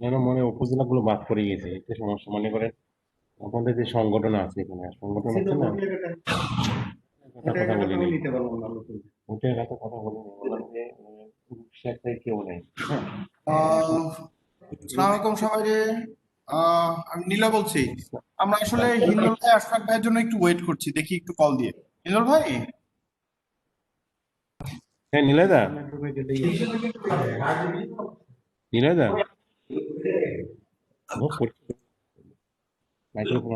যেন মনে উপজেলা গুলো বাদ পড়ে গেছে, একটা সমস্যা। মনে করেন আপনাদের যে সংগঠন আছে, এখানে সংগঠন আছে না, কথা বলিনি, ওটা এত কথা বলিনি, বললাম যে একটাই কেউ নেই। আসসালামু আলাইকুম সবাইকে। আমি নীলা বলছি। আমরা আসলে হিন্দুল ভাই আশফাক ভাইয়ের জন্য একটু ওয়েট করছি, দেখি একটু কল দিয়ে। হিন্দুল ভাই, হ্যাঁ নীলয়দা, নীলয়দা মাইক্রোফোন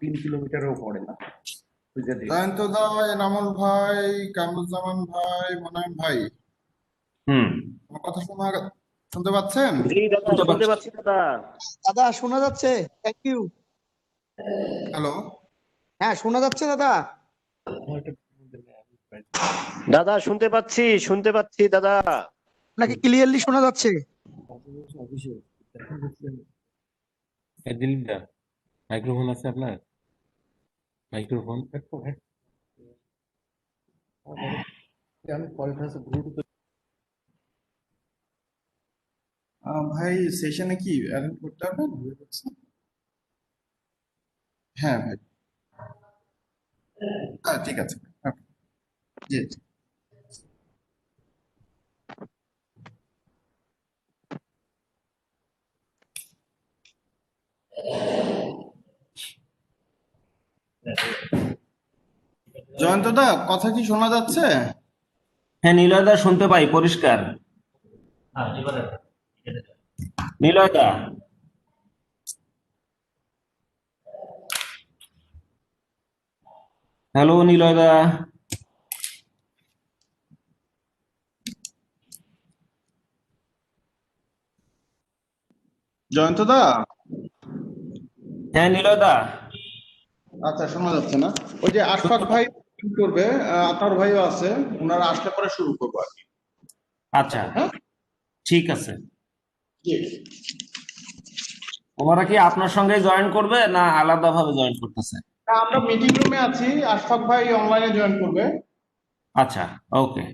3 কিলোমিটারও পড়ে না। জয়ন্ত ভাই, এনামুল ভাই, কামরুজ্জামান ভাই, মোনায়েম ভাই, আমার কথা শুনতে পাচ্ছেন? শুনতে পাচ্ছি দাদা। দাদা শোনা যাচ্ছে? Thank you. হ্যালো, হ্যাঁ শোনা যাচ্ছে দাদা? দাদা শুনতে পাচ্ছি দাদা। আপনাকে ক্লিয়ারলি শোনা যাচ্ছে? দিলীপ দা, মাইক্রোফোন আছে আপনার? মাইক্রোফোন ভাই সেশনে কি অ্যাটেন্ড করতে পারবেন? হ্যাঁ ভাই, হ্যাঁ ঠিক আছে। Okay, জি জি। জয়ন্ত দা, কথা কি শোনা যাচ্ছে? হ্যাঁ নিলয়দা, শুনতে পাই পরিষ্কার। নিলয়দা, হ্যালো নিলয়দা। জয়ন্ত দা, হ্যাঁ নিলয়দা। আচ্ছা শোনা যাচ্ছে না? ওই যে আশফাক ভাই করবে, আপনার ভাইও আছে, ওনারা আসলে পরে শুরু করবো আর কি। আচ্ছা হ্যাঁ ঠিক আছে। জি। ওনারা কি আপনার সঙ্গে জয়েন করবে না আলাদা ভাবে জয়েন করতেছে? আমরা মিটিং রুমে আছি, আশফাক ভাই অনলাইনে জয়েন করবে। আচ্ছা, ওকে।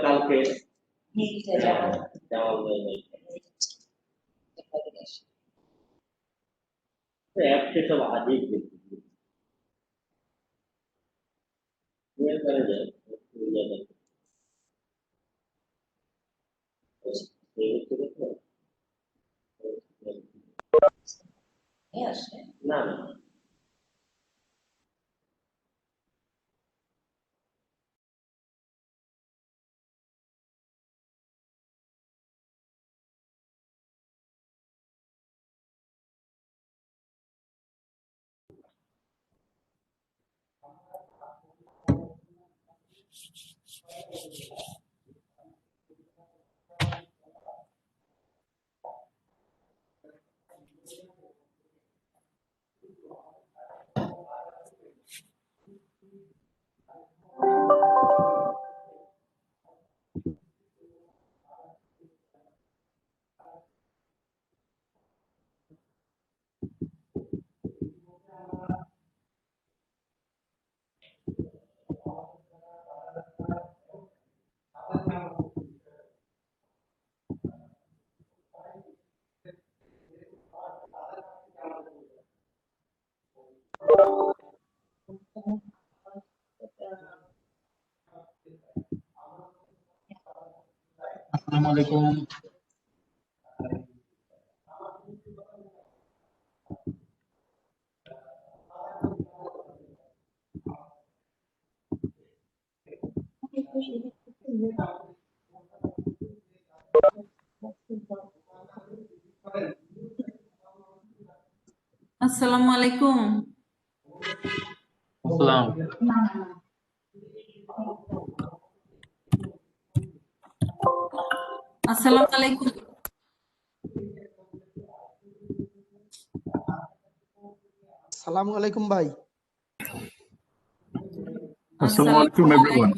কালকে সব আজই না না আসসালামু আলাইকুম। আসসালামু আলাইকুম। আসসালাম। আসসালামু আলাইকুম। সালামু আলাইকুম ভাই। Assalamu alaikum everyone.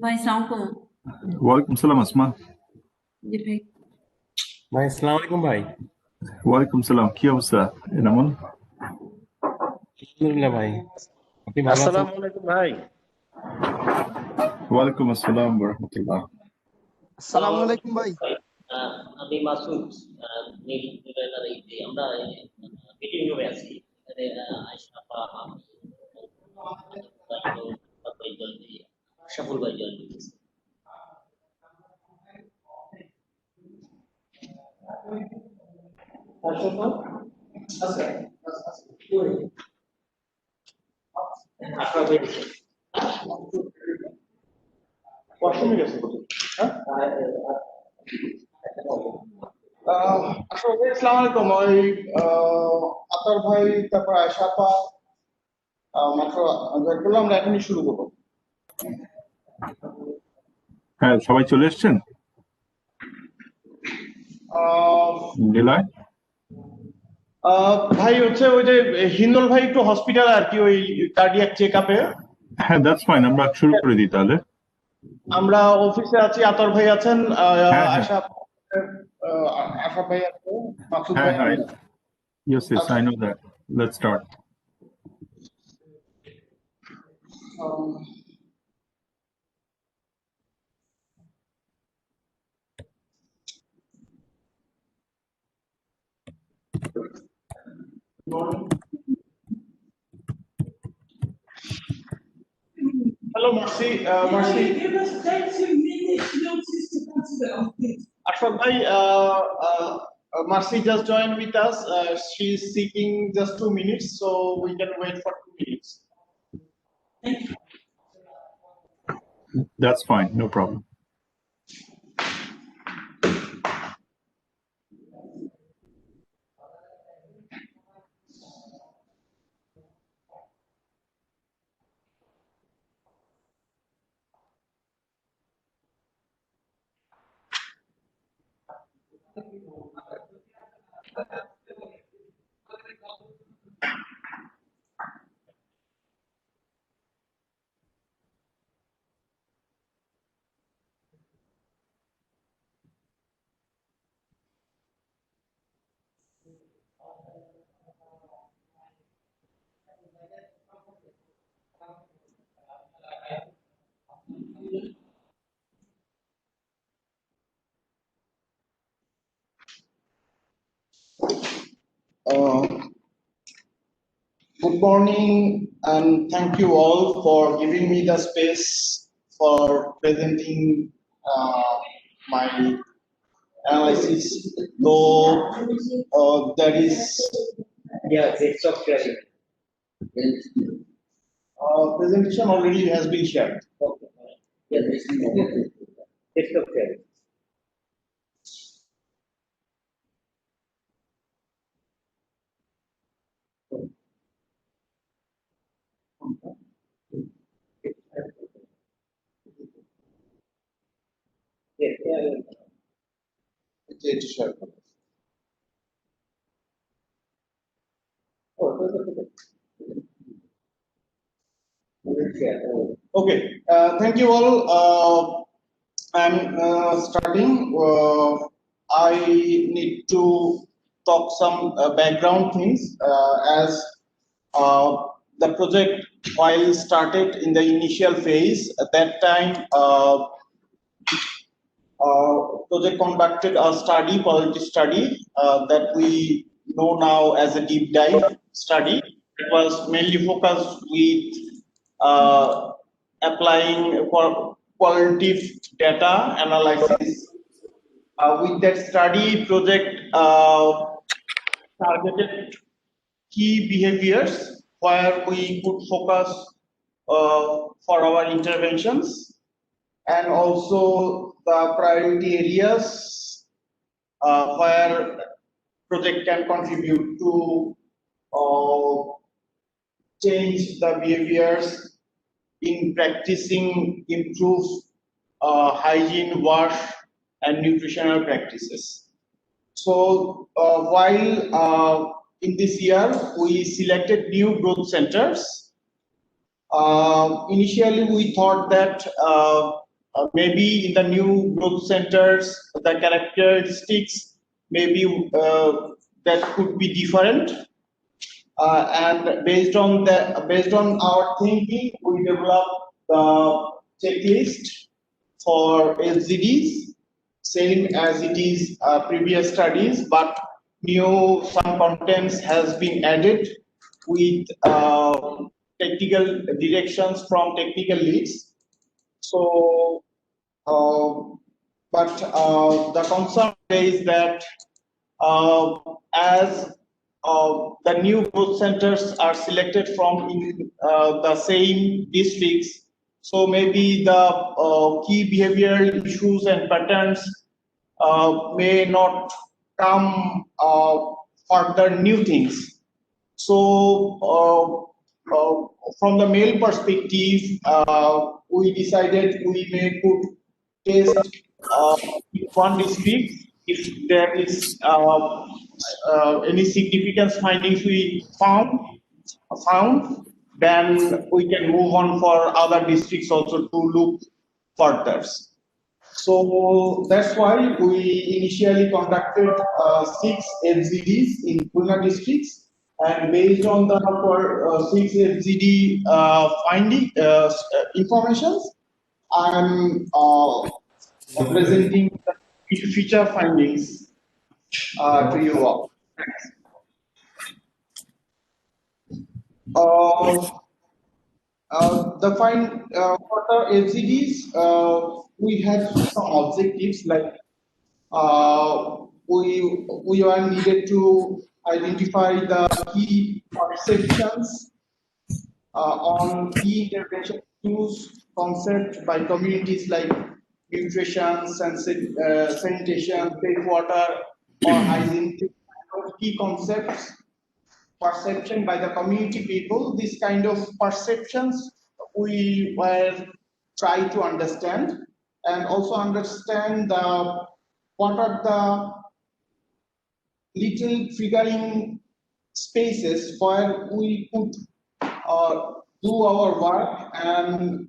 ভাই সালাম আলাইকুম। Walaikum salam Asma. জি ভাই। ভাই আসসালামু আলাইকুম ভাই। Walaikum salam. কি অবস্থা এনামুল? আলহামদুলিল্লাহ ভাই, আপনি ভালো আছেন? আসসালামু আলাইকুম ভাই। ওয়ালাইকুম আসসালাম ওয়া রাহমাতুল্লাহ। আসসালামু আলাইকুম ভাই। আমি মাসুদ। আমরা মিটিং রুমে আছি। এখানে আয়েশা আপা, আশরাফুল ভাই জয়েন করেছে। আশরাফ ভাই ওয়াশরুমে গেছে আসসালামু আলাইকুম। ওই আতর ভাই, তারপর আয়েশা আপা মাত্র জয়েন করলাম, আমরা এখনই শুরু করবো। হ্যাঁ, সবাই চলে এসেছেন? নিলয়? ভাই হচ্ছে ওই যে হিন্দল ভাই একটু হসপিটাল আর কি, ওই কার্ডিয়াক চেক আপে। হ্যাঁ, দ্যাটস ফাইন, আমরা শুরু করে দিই তাহলে। আমরা অফিসে আছি, আতর ভাই আছেন, হ্যাঁ। আশা আশা ভাই আছে, মাসুদ হ্যাঁ, ভাই। হ্যাঁ। Yes, I know that. Let's start. Hello, Marcy. Marcy. Give us 30 minutes notice to come to the office. Ashfaq bhai, Marcy just joined with us. She's seeking just 2 minutes, so we can wait for 2 minutes. That's fine, no problem. Good morning, and thank you all for giving me the space for presenting my analysis. Though there is it's of sharing. Presentation already has been shared. Okay. Yes, it's of sharing. It's shared. Okay, thank you all. I'm starting. I need to talk some background things as the project, while started in the initial phase. At that time, project conducted a study, quality study, that we know now as a deep dive study. It was mainly focused with applying for qualitative data analysis. With that study project targeted key behaviors where we could focus for our interventions, and also the priority areas where project can contribute to change the behaviors in practicing improve hygiene, wash, and nutritional practices. So while in this year we selected new growth centers, initially we thought that maybe in the new growth centers the characteristics maybe that could be different. And based on our thinking, we developed the checklist for SDGs, same as it is previous studies, but some contents has been added with technical directions from technical leads. So, but the concern is that as the new growth centers are selected from in the same districts, so maybe the key behavioral issues and patterns may not come further new things. So from the MEL perspective, we decided we may could test one district. If there is any significant findings we found, then we can move on for other districts also to look further. So that's why we initially conducted 6 FZDs in Khulna districts, and based on the 6 FZD finding informations, I'm presenting the feature findings to you all. For the FZDs, we had some objectives like we were needed to identify the key perceptions on key intervention issues concept by communities like nutrition, sanitation, safe water, or hygiene. Key concepts perception by the community people. This kind of perceptions we were trying to understand, and also understand what are the little triggering spaces where we could do our work, and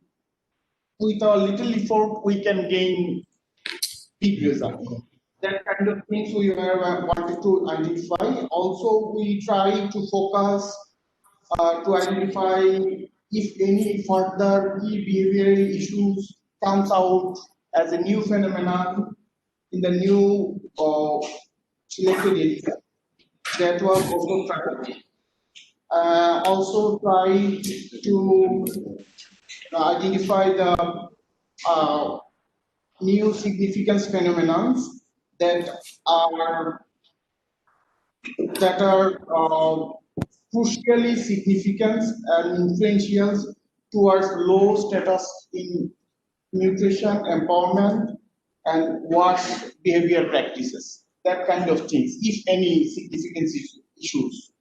with a little effort we can gain big results. That kind of things we wanted to identify. Also, we try to focus to identify if any further key behavioral issues comes out as a new phenomenon in the new selected area. That was also tried. Also try to identify the new significance phenomena that are crucially significant and influential towards low status in nutrition, empowerment, and wash behavior practices. That kind of things, if any significant issues.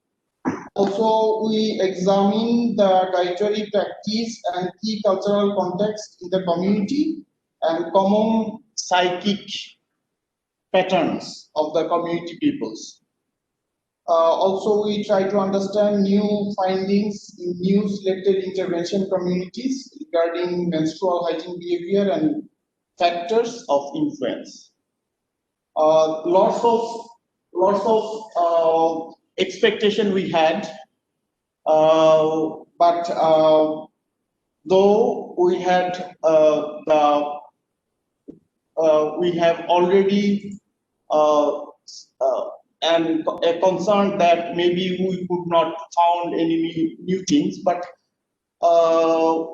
Also, we examine the dietary practice and key cultural context in the community and common psychic patterns of the community peoples. Also, we try to understand new findings in new selected intervention communities regarding menstrual hygiene behavior and factors of influence. Lots of expectation we had, but though we had we have already and a concern that maybe we could not found any new things, but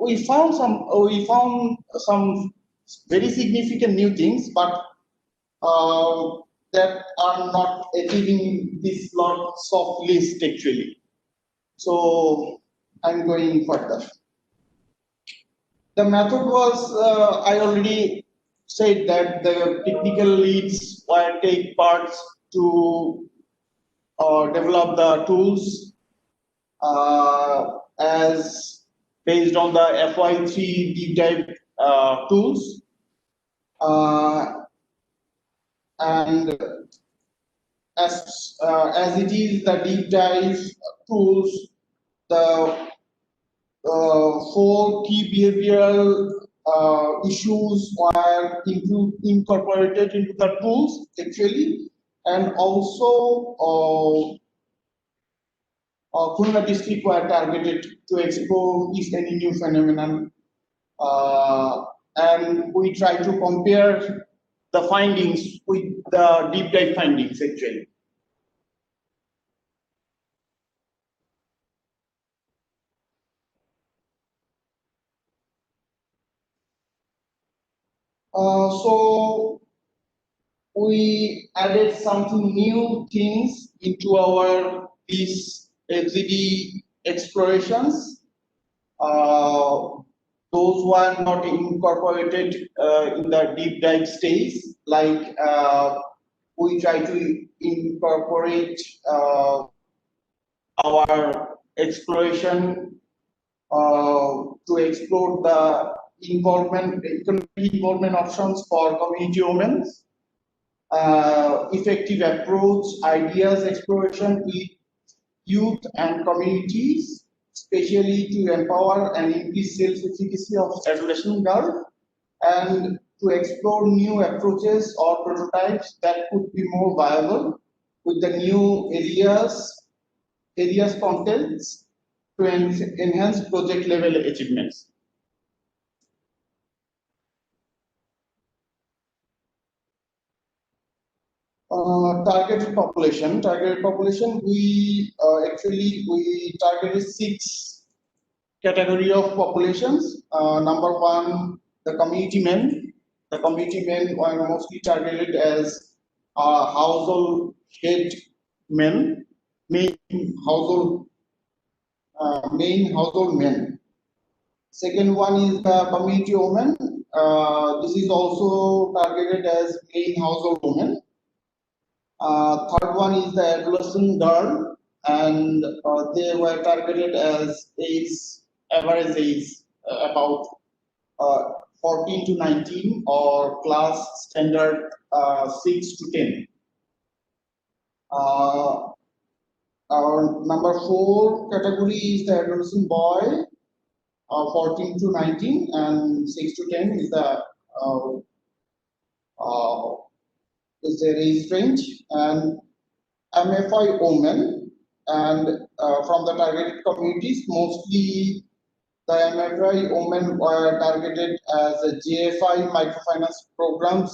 we found some very significant new things, but that are not achieving this lots of list actually. So I'm going further. The method was, I already said that the technical leads were take parts to develop the tools as based on the FY3 deep dive tools. And as it is the deep dive tools, the 4 key behavioral issues were incorporated into the tools actually, and also Khulna district were targeted to explore if any new phenomenon, and we try to compare the findings with the deep dive findings actually. So we added something new things into our these FZD explorations. Those were not incorporated in the deep dive stage, like we try to incorporate our exploration to explore the economic involvement options for community women, effective approach, ideas exploration with youth and communities, especially to empower and increase self-efficacy of adolescent girls, and to explore new approaches or prototypes that could be more viable with the new areas contents to enhance project level achievements. Targeted population, we targeted 6 category of populations. Number 1, the community men. The community men were mostly targeted as household head men, main household men. Second one is the community women. This is also targeted as main household women. Third one is the adolescent girl, and they were targeted as average age about 14 to 19 or class standard 6 to 10. Our number 4 category is the adolescent boy, 14 to 19, and 6 to 10 is the age range, and MFI women, and from the targeted communities, mostly the MFI women were targeted as a JFI microfinance programs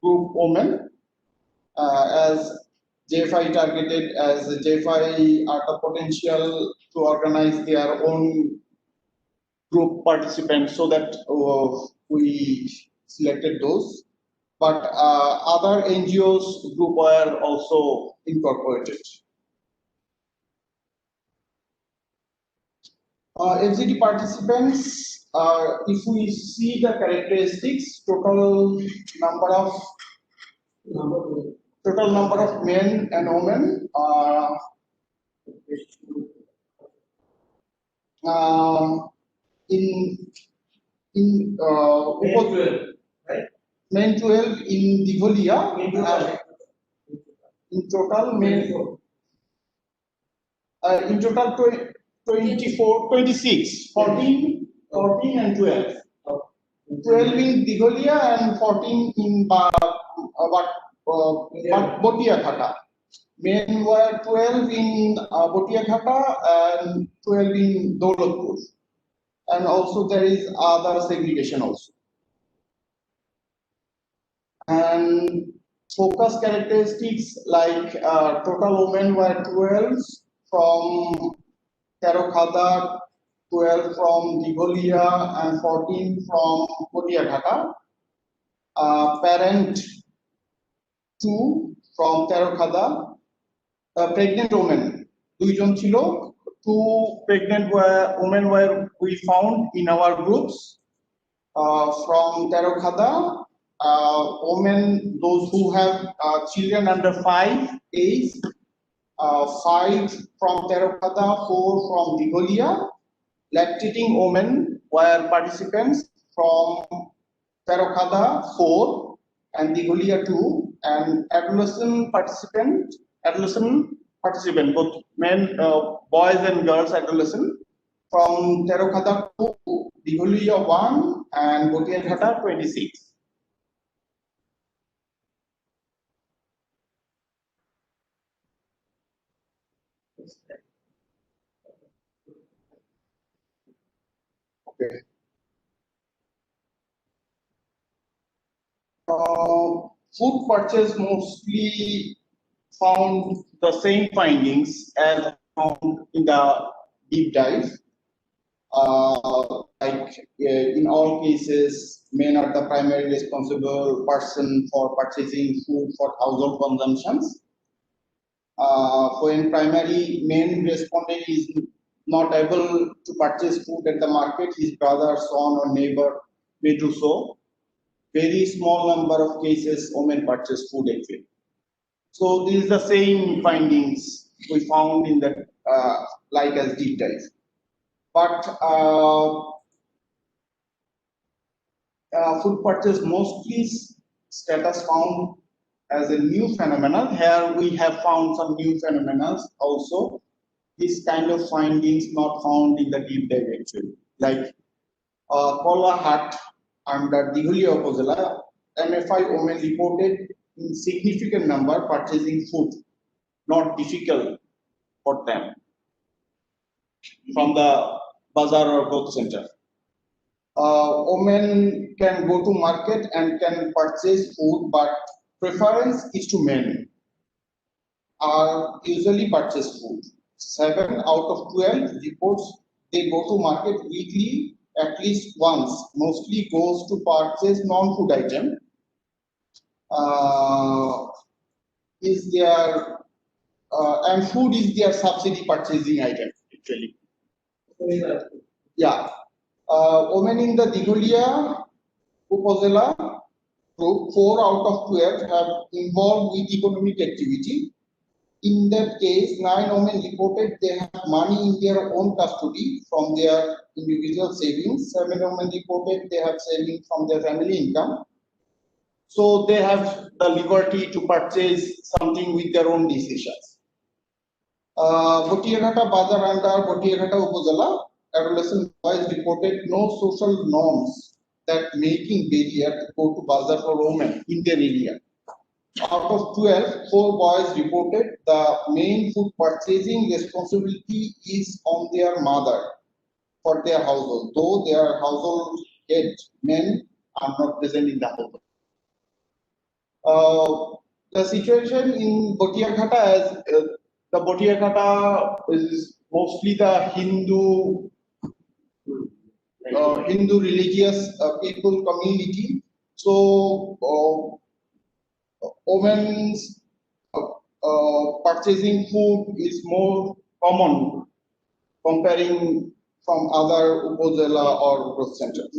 group women, as JFI targeted as JFI are the potential to organize their own group participants, so that we selected those. But other NGOs group were also incorporated. FZD participants, if we see the characteristics, total number of men and women, men 12 in Digolia, in total men, in total 24, 26, 14 and 12. 12 in Digolia and 14 in Botiaghata. Men were 12 in Botiaghata and 12 in Daulatpur. And also there is other segregation also. And focus characteristics like total women were 12 from Karokhada, 12 from Digolia, and 14 from Botiaghata. parent 2 from Terokhada, pregnant women. দুইজন ছিল, 2 pregnant women were we found in our groups from Terokhada. Women, those who have children under 5 age, 5 from Terokhada, 4 from Digolia. Lactating women were participants from Terokhada 4 and Digolia 2, and adolescent participant, both men, boys and girls adolescent from Terokhada 2, Digolia 1 and Botiaghata 26. Okay. Food purchase mostly found the same findings as found in the deep dive. In all cases, men are the primary responsible person for purchasing food for household consumptions. When primary main respondent is not able to purchase food at the market, his brother, son, or neighbor may do so. Very small number of cases women purchase food actually. So this is the same findings we found in the like as deep dive. But food purchase mostly status found as a new phenomenon. Here we have found some new phenomena also. This kind of findings not found in the deep dive actually. Like Kola Hat under Digolia Upazila, MFI women reported in significant number purchasing food, not difficult for them, from the bazaar or growth center. Women can go to market and can purchase food, but preference is to men are usually purchase food. 7 out of 12 reports they go to market weekly at least once, mostly goes to purchase non-food item. And food is their subsidy purchasing item actually. Yeah. Women in the Digolia Upazila group, 4 out of 12 have involved with economic activity. In that case, 9 women reported they have money in their own custody from their individual savings. 7 women reported they have savings from their family income. So they have the liberty to purchase something with their own decisions. Botiaghata Bazar under Botiaghata Upazila, adolescent boys reported no social norms that making barrier to go to Bazar for women in their area. Out of 12, 4 boys reported the main food purchasing responsibility is on their mother for their household, though their household head men are not present in the household. The situation in Botiaghata, as the Botiaghata is mostly the Hindu religious people community. So women's purchasing food is more common comparing from other Upazila or growth centers.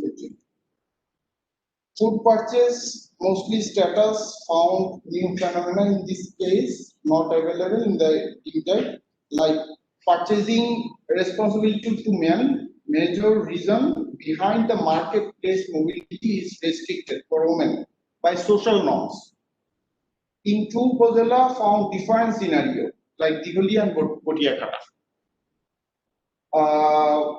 Food purchase mostly status found new phenomena in this case not available in the detail, like purchasing responsibility to men. Major reason behind the marketplace mobility is restricted for women by social norms. In 2 Upazila found different scenario like Digolia and Botiaghata.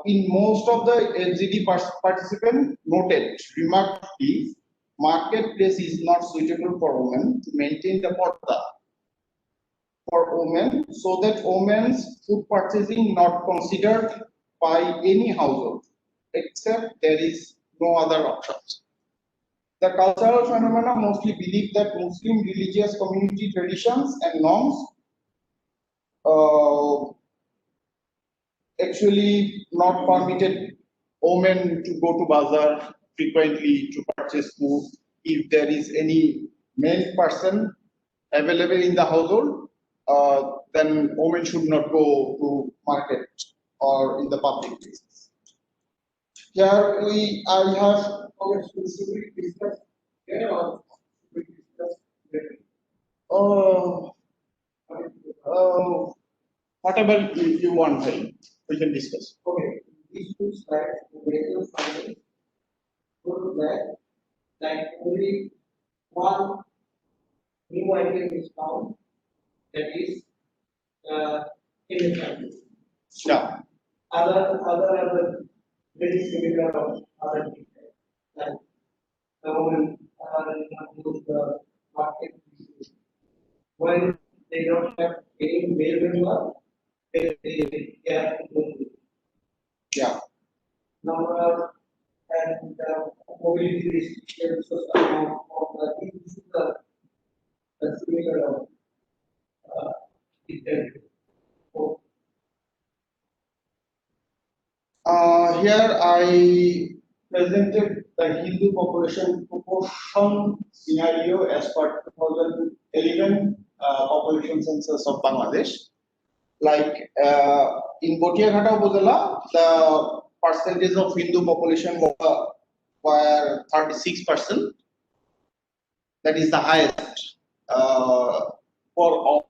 In most of the LGD participants noted remarkably, marketplace is not suitable for women to maintain the porta for women, so that women's food purchasing not considered by any household, except there is no other options. The cultural phenomena mostly believe that Muslim religious community traditions and norms actually not permitted women to go to bazaar frequently to purchase food if there is any male person available in the household, then women should not go to market or in the public places. Here I have specific discuss. Oh, whatever you want, we can discuss. Okay, these two slides, the variable findings, go to that, like only one new item is found, that is chemicals. Yeah. Other are the very similar of other things, like the women are use the market issues. When they don't have any male member, they have to go to Yeah. number and mobility restrictions of the similar of dietary. So, Here I presented the Hindu population proportion scenario as per 2011 population census of Bangladesh. Like in Botiaghata Upazila, the percentage of Hindu population were 36%. That is the highest for all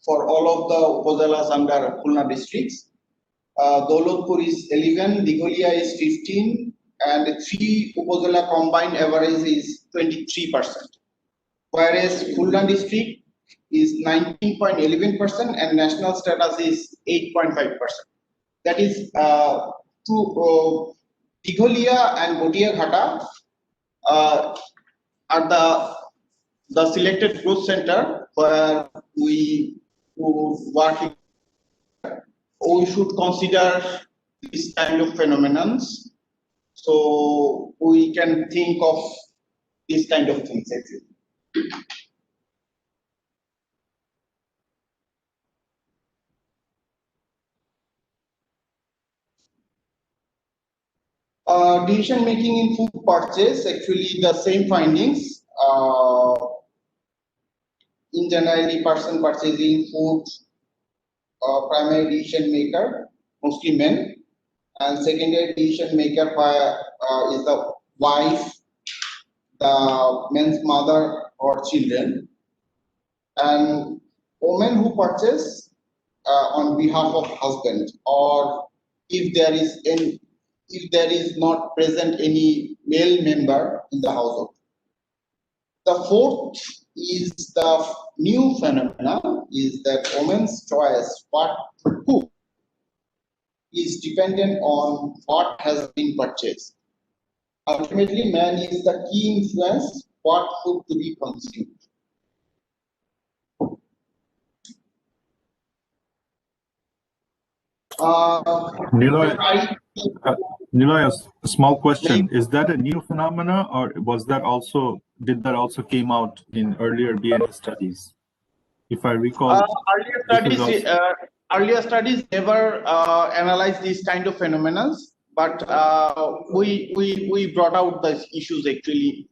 of the upazilas under Khulna districts. Daulatpur is 11, Digholia is 15, and the three upazila combined average is 23%. Whereas Khulna district is 19.11% and national status is 8.5%. That is Digholia and Botiaghata are the selected growth center where we work. We should consider this kind of phenomenon, so we can think of this kind of things actually. Decision making in food purchase, actually the same findings. In generally, person purchasing food, primary decision maker, mostly men, and secondary decision maker is the wife, the man's mother or children, and women who purchase on behalf of husband, or if there is not present any male member in the household. The fourth is the new phenomenon is that woman's choice what to cook is dependent on what has been purchased. Ultimately, man is the key influence what food to be consumed. Niloy, a small question. Is that a new phenomena, or did that also came out in earlier BNA studies? If I recall, earlier studies never analyzed this kind of phenomena, but we brought out the issues actually.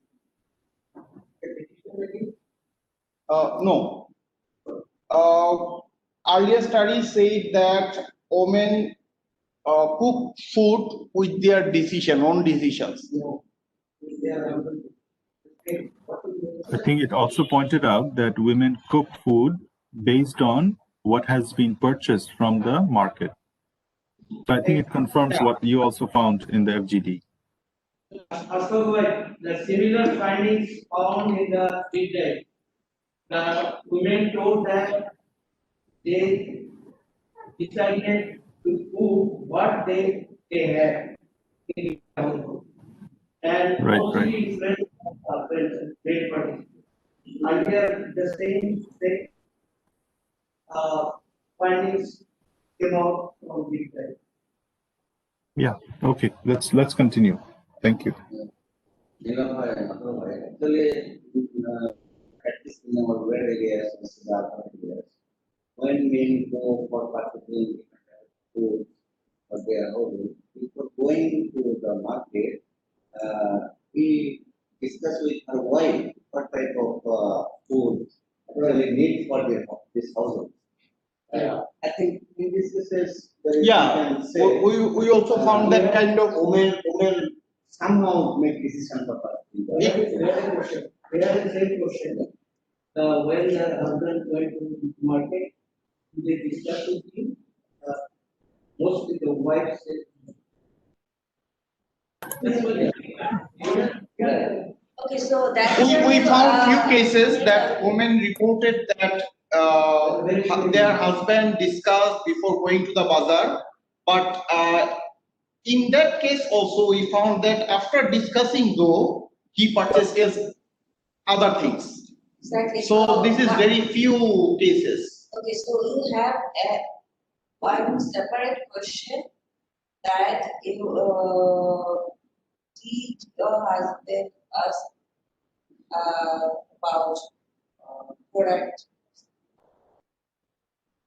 No. Earlier studies said that women cook food with their own decisions. I think it also pointed out that women cook food based on what has been purchased from the market. So I think it confirms what you also found in the FGD. Also, the similar findings found in the feedback. The women told that they decided to cook what they have in the household. And mostly influenced by great parties. Earlier, the same findings came out from feedback. Yeah. Okay. Let's continue. Thank you. Actually, at least in our rural areas, when we go for purchasing food for their home, before going to the market, we discuss with her wife what type of food really need for this household. I think in this cases, there is, Yeah, you can say, we also found that kind of women somehow make decision for her. We have a question. We have the same question. When the husband went to the market, they discussed with him. Mostly the wife said. That's what Okay, so that's we found few cases that women reported that their husband discussed before going to the bazaar, but in that case also we found that after discussing though he purchases other things. exactly. So this is very few cases. Okay, so you have one separate question that you did your husband ask about product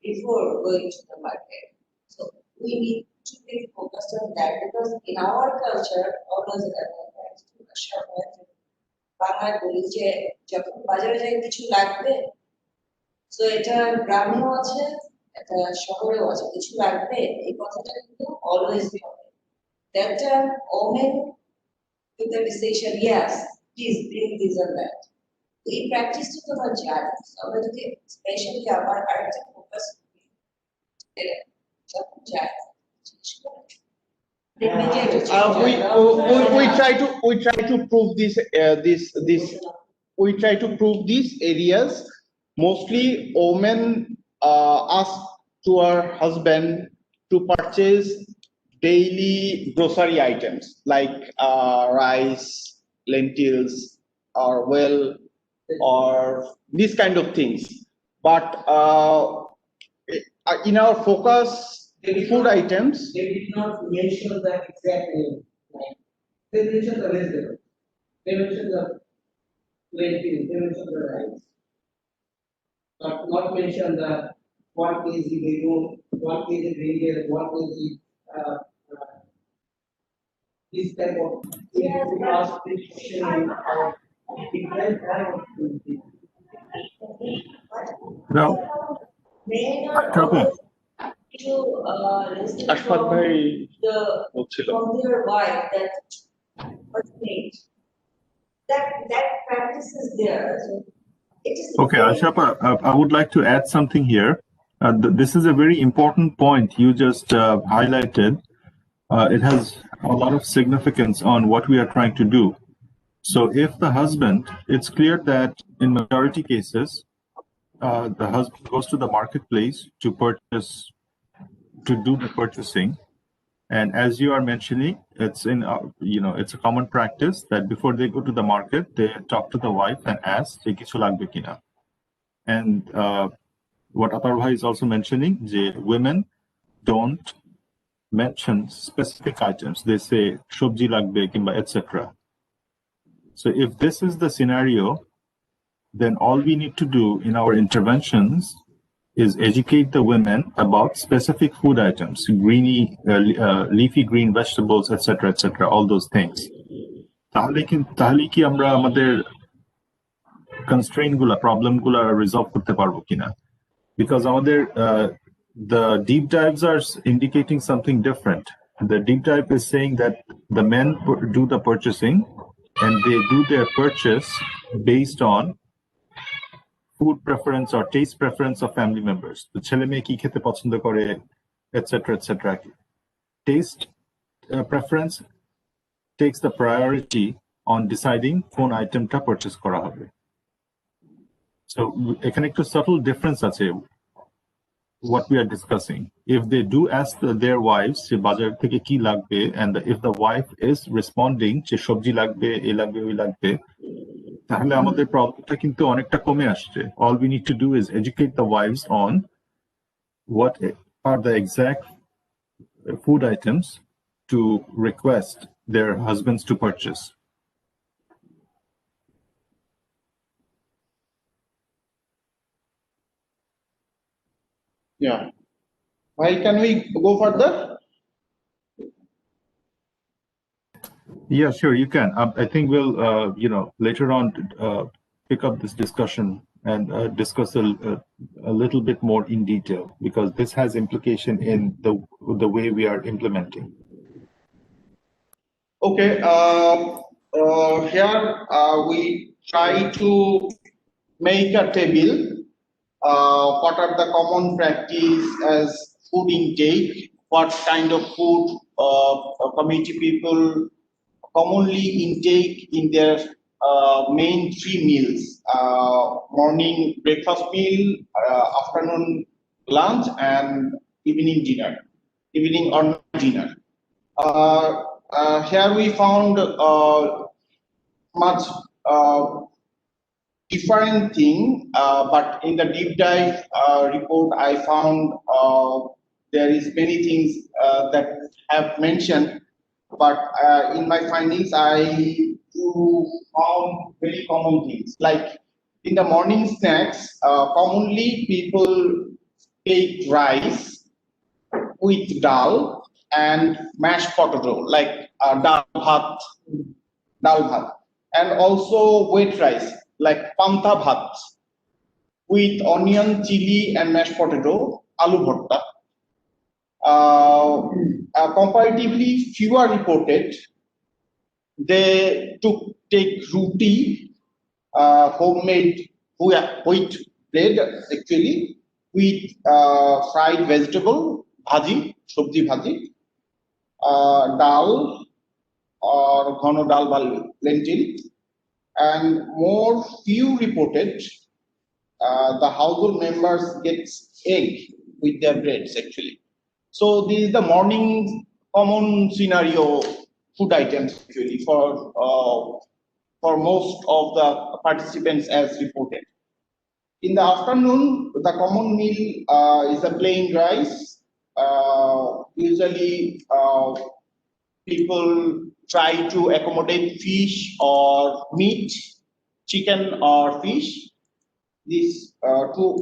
before going to the market. So we need to be focused on that because in our culture, always বাংলায় বলি যে যখন বাজারে যাই কিছু লাগবে, তো এটা গ্রামেও আছে, এটা শহরেও আছে, কিছু লাগবে এই কথাটা কিন্তু অলওয়েজ হবে। That time, women took the decision, yes, please bring this and that. এই প্র্যাকটিসটা তো আমরা জানি, আমরা যদি স্পেশালি আবার আরেকটা ফোকাস যখন যাই We try to prove we try to prove these areas. Mostly women ask to our husband to purchase daily grocery items like rice, lentils, or well, or these kind of things. But in our focus food items, they did not mention that exactly. Like, they mentioned the vegetables. They mentioned the lentils. They mentioned the rice. But not mention the 1 kg bacon, 1 kg brinjal, 1 kg this type of. We have to ask this question in our different type of food. Now, to listen Ashfaq from bhai from your wife that what's made. That practice is there. So it is okay, Ashapa, I would like to add something here. This is a very important point you just highlighted. It has a lot of significance on what we are trying to do. So if the husband, it's clear that in majority cases, the husband goes to the marketplace to do the purchasing. And as you are mentioning, it's in, it's a common practice that before they go to the market, they talk to the wife and ask, "Kichu lagbe kina?" And what Atar Bhai is also mentioning, women don't mention specific items. They say, "Shobji lagbe kimba," etc. So if this is the scenario, then all we need to do in our interventions is educate the women about specific food items, leafy green vegetables, etc., etc., all those things. তাহলে কি আমরা আমাদের constraint গুলা, problem গুলা resolve করতে পারবো কিনা? Because আমাদের the deep dives are indicating something different. The deep dive is saying that the men do the purchasing and they do their purchase based on food preference or taste preference of family members. The chele meye ki khete পছন্দ করে, etc., etc. Taste preference takes the priority on deciding কোন itemটা purchase করা হবে. So এখানে একটু subtle difference আছে what we are discussing. If they do ask their wives যে বাজার থেকে কি লাগবে, and if the wife is responding যে সবজি লাগবে, এ লাগবে, ওই লাগবে, তাহলে আমাদের প্রবলেমটা কিন্তু অনেকটা কমে আসছে. All we need to do is educate the wives on what are the exact food items to request their husbands to purchase. Yeah. Why can we go further? Yeah, sure, you can. I think we'll, later on pick up this discussion and discuss a little bit more in detail, because this has implication in the way we are implementing. Okay, here we try to make a table. What are the common practice as food intake? What kind of food community people commonly intake in their main three meals: morning breakfast meal, afternoon lunch, and evening dinner, evening or night dinner. Here we found much different thing, but in the deep dive report, I found there is many things that have mentioned, but in my findings, I found very common things. Like in the morning snacks, commonly people take rice with dal and mashed potato, like dal bhat, and also wet rice, like panta bhat with onion, chili, and mashed potato, aloo bhatta. Comparatively, fewer reported. They take roti, homemade wheat bread, actually, with fried vegetable, bhaji, sabji bhaji, dal or ghano dal or lentil, and more few reported the household members gets egg with their breads, actually. So this is the morning common scenario food items, actually, for most of the participants as reported. In the afternoon, the common meal is a plain rice. Usually, people try to accommodate fish or meat, chicken or fish. These two,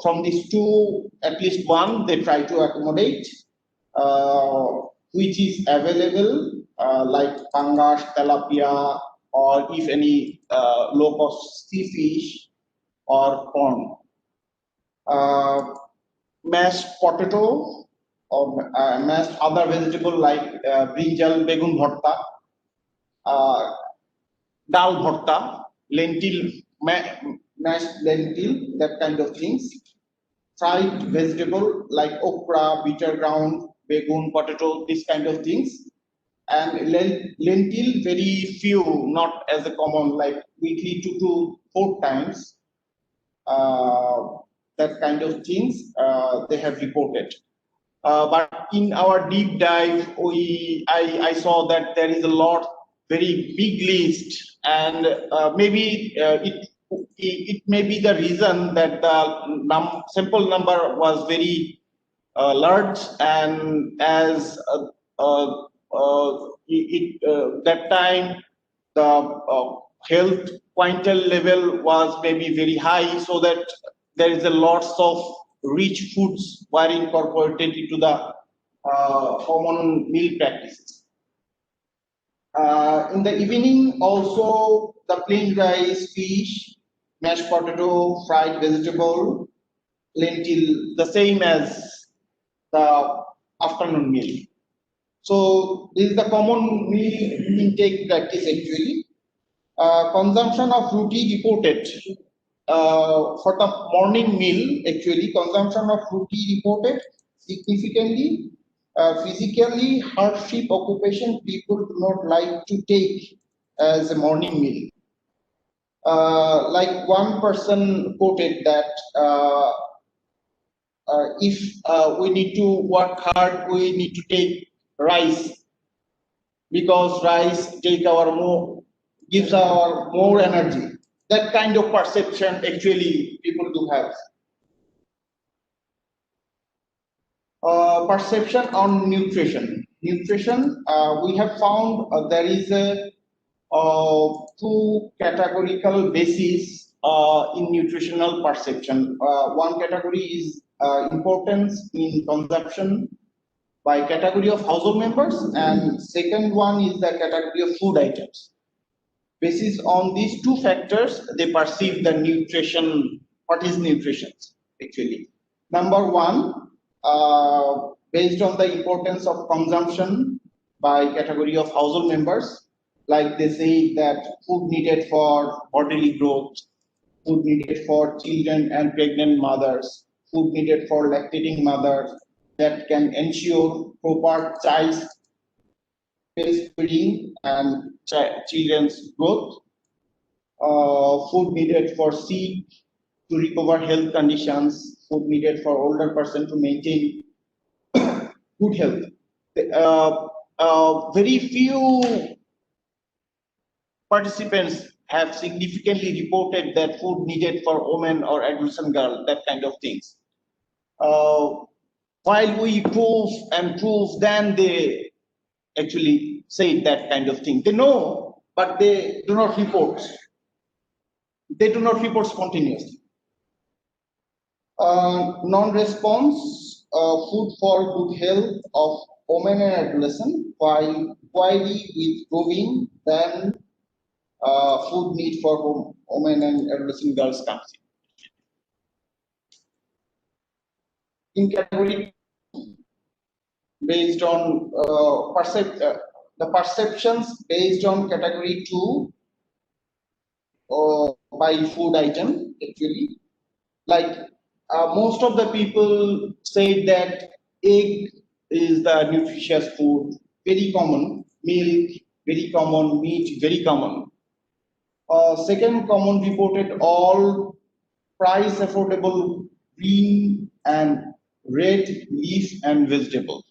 from these two, at least one they try to accommodate, which is available, like pangas, tilapia, or if any low-cost sea fish or corn. Mashed potato or mashed other vegetable like brinjal, begun bharta, dal bharta, lentil, mashed lentil, that kind of things. Fried vegetable like okra, bitter ground, begun, potato, this kind of things. And lentil, very few, not as a common, like weekly 2 to 4 times. That kind of things they have reported. But in our deep dive, I saw that there is a lot, very big list, and maybe it may be the reason that the sample number was very large, and as that time the health quintile level was maybe very high, so that there is a lots of rich foods were incorporated into the common meal practices. In the evening, also the plain rice, fish, mashed potato, fried vegetable, lentil, the same as the afternoon meal. So this is the common meal intake practice, actually. Consumption of roti reported for the morning meal, actually, consumption of roti reported significantly. Physically hardship occupation people do not like to take as a morning meal. Like one person quoted that if we need to work hard, we need to take rice, because rice gives our more energy. That kind of perception actually people do have. Perception on nutrition. Nutrition, we have found there is a two categorical basis in nutritional perception. One category is importance in consumption, by category of household members, and second one is the category of food items. Basis on these two factors, they perceive the nutrition, what is nutrition actually. Number one, based on the importance of consumption by category of household members, like they say that food needed for bodily growth, food needed for children and pregnant mothers, food needed for lactating mothers that can ensure proper child breastfeeding and children's growth, food needed for sick to recover health conditions, food needed for older person to maintain good health. Very few participants have significantly reported that food needed for women or adolescent girl, that kind of things. While we prove, then they actually say that kind of thing. They know, but they do not report. They do not report spontaneously. Non-response, food for good health of women and adolescent, while query with proving, then food need for women and adolescent girls comes in category based on the perceptions based on category 2 by food item actually, like most of the people say that egg is the nutritious food, very common, milk very common, meat very common. Second common reported all price affordable green and red leaf and vegetable.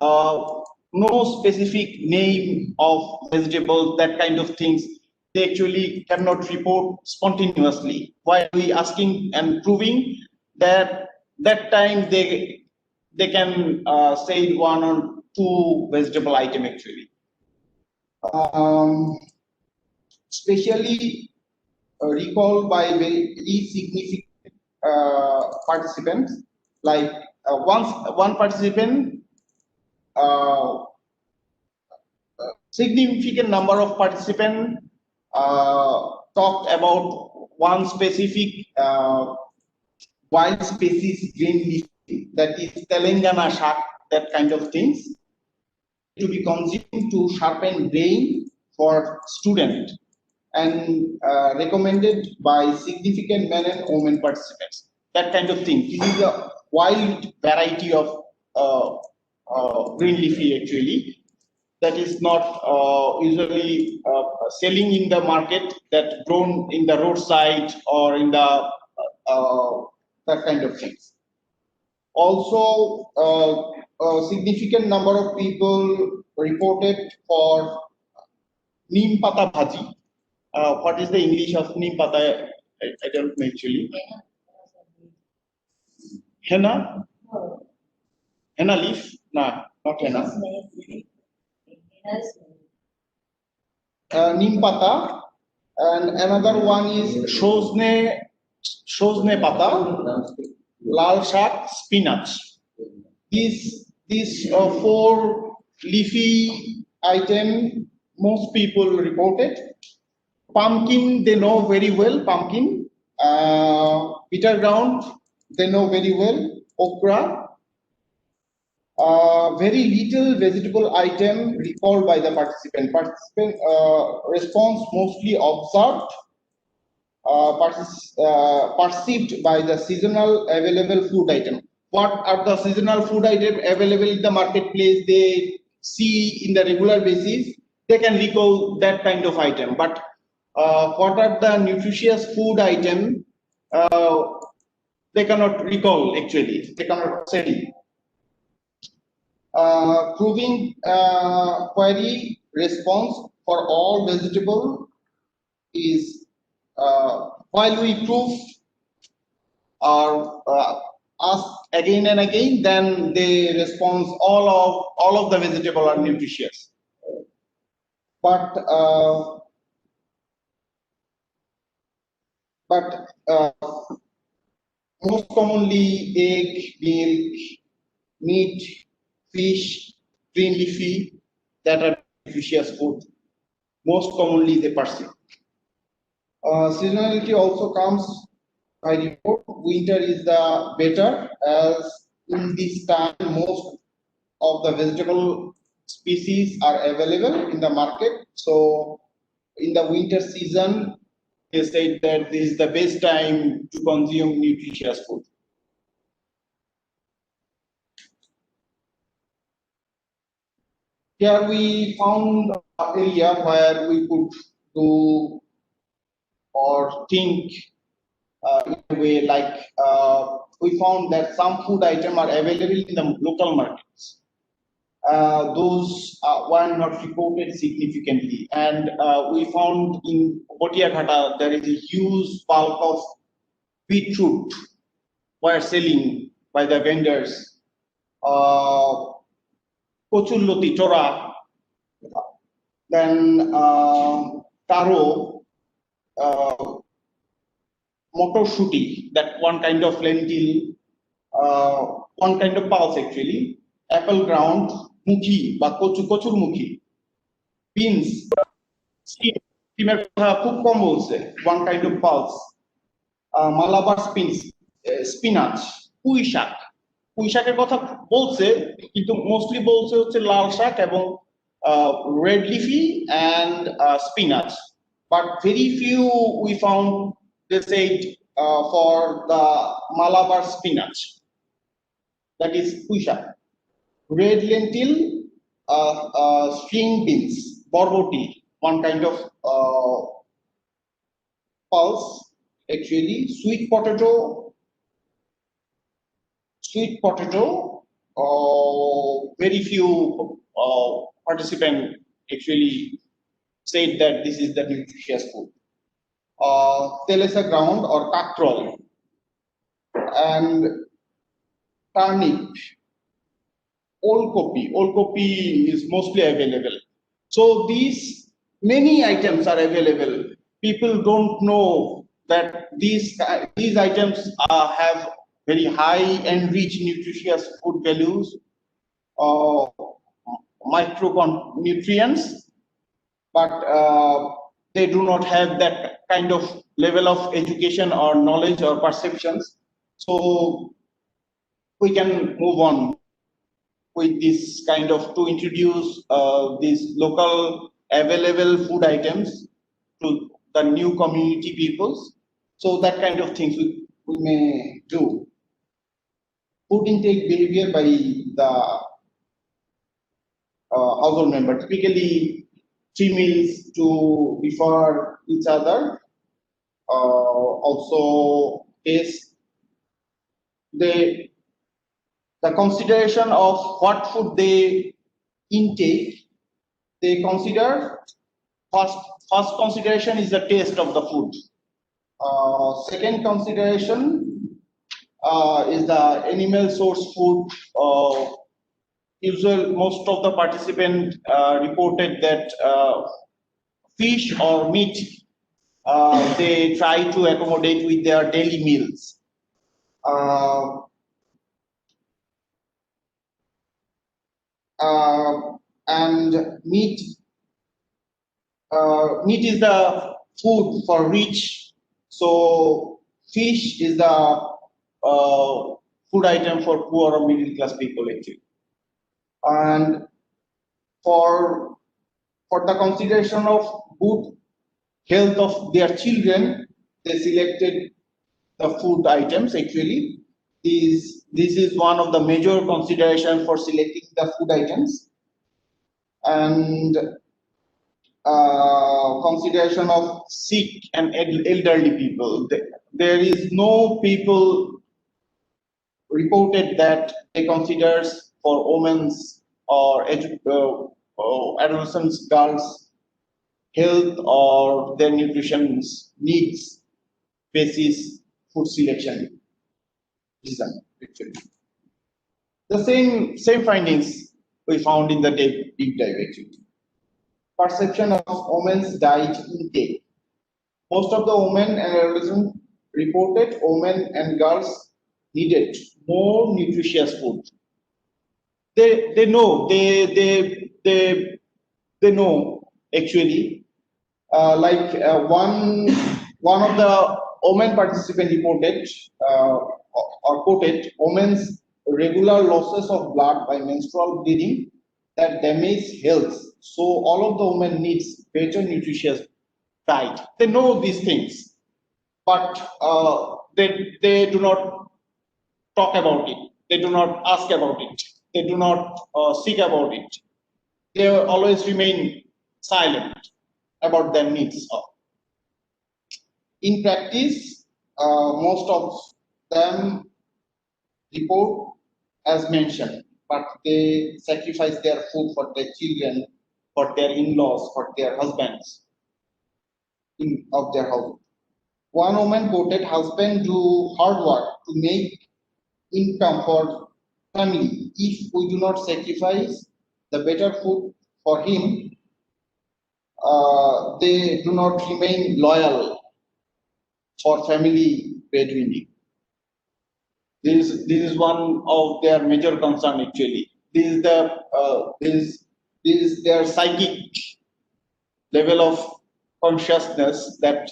No specific name of vegetable, that kind of things, they actually cannot report spontaneously. While we asking and proving that time they can say one or two vegetable item actually. Especially recalled by very significant participants, like one participant, significant number of participants talked about one specific wild species green leaf, that is Telangana shark, that kind of things, to be consumed to sharpen brain for student, and recommended by significant men and women participants, that kind of thing. This is a wild variety of green leafy actually, that is not usually selling in the market, that grown in the roadside or in the that kind of things. Also, a significant number of people reported for neem pata bhaji. What is the English of neem pata? I don't know actually. Henna? Henna leaf? No, not henna. Neem pata, and another one is shozne pata, lal shak, spinach. These four leafy item most people reported. Pumpkin, they know very well, pumpkin. Bitter ground, they know very well, okra. Very little vegetable item recalled by the participant. Participant response mostly observed, perceived by the seasonal available food item. What are the seasonal food item available in the marketplace they see in the regular basis? They can recall that kind of item. But what are the nutritious food item? They cannot recall actually. They cannot say. Proving query response for all vegetable is while we prove or ask again and again, then they respond all of the vegetable are nutritious. But most commonly egg, milk, meat, fish, green leafy, that are nutritious food. Most commonly they perceive. Seasonality also comes by report. Winter is the better, as in this time most of the vegetable species are available in the market. So in the winter season, they said that this is the best time to consume nutritious food. Here we found an area where we could do or think in a way like we found that some food items are available in the local markets. Those were not reported significantly, and we found in Botiaghata there is a huge bulk of beetroot were selling by the vendors. Kochulloti chora, then taro, motorshuti, that one kind of lentil, one kind of pulse actually, apple ground, mukhi, ba kochur mukhi, beans, steamer খুব কম বলছে, one kind of pulse, Malabar spinach, পুঁই শাকের কথা বলছে কিন্তু mostly বলছে হচ্ছে লাল শাক এবং red leafy and spinach, but very few we found they said for the Malabar spinach, that is পুঁই শাক, red lentil, string beans, borboti, one kind of pulse actually, sweet potato, very few participants actually said that this is the nutritious food. Telesa ground or kakrol and turnip, old kopi is mostly available. So these many items are available. People don't know that these items have very high and rich nutritious food values, micronutrients, but they do not have that kind of level of education or knowledge or perceptions. So we can move on with this kind of to introduce these local available food items to the new community peoples. So that kind of things we may do. Food intake behavior by the household member. Typically 3 meals to refer each other. Also taste. The consideration of what food they intake, they consider first consideration is the taste of the food. Second consideration is the animal source food. Most of the participants reported that fish or meat they try to accommodate with their daily meals. And meat is the food for rich, so fish is the food item for poor or middle class people actually. And for the consideration of good health of their children, they selected the food items actually. This is one of the major considerations for selecting the food items. And consideration of sick and elderly people. There is no people reported that they considers for women's or adolescents, girls, health or their nutrition needs basis food selection design. The same findings we found in the deep dive actually. Perception of women's diet intake. Most of the women and adolescents reported women and girls needed more nutritious food. they know they know actually. One of the women participant reported or quoted women's regular losses of blood by menstrual bleeding that damage health. So all of the women needs better nutritious diet. They know these things, but they do not talk about it. They do not ask about it. They do not seek about it. They always remain silent about their needs. In practice, most of them report as mentioned, but they sacrifice their food for their children, for their in-laws, for their husbands of their house. One woman quoted, "Husband do hard work to make income for family. If we do not sacrifice the better food for him, they do not remain loyal for family breadwinning." This is one of their major concern actually. This is their psychic level of consciousness that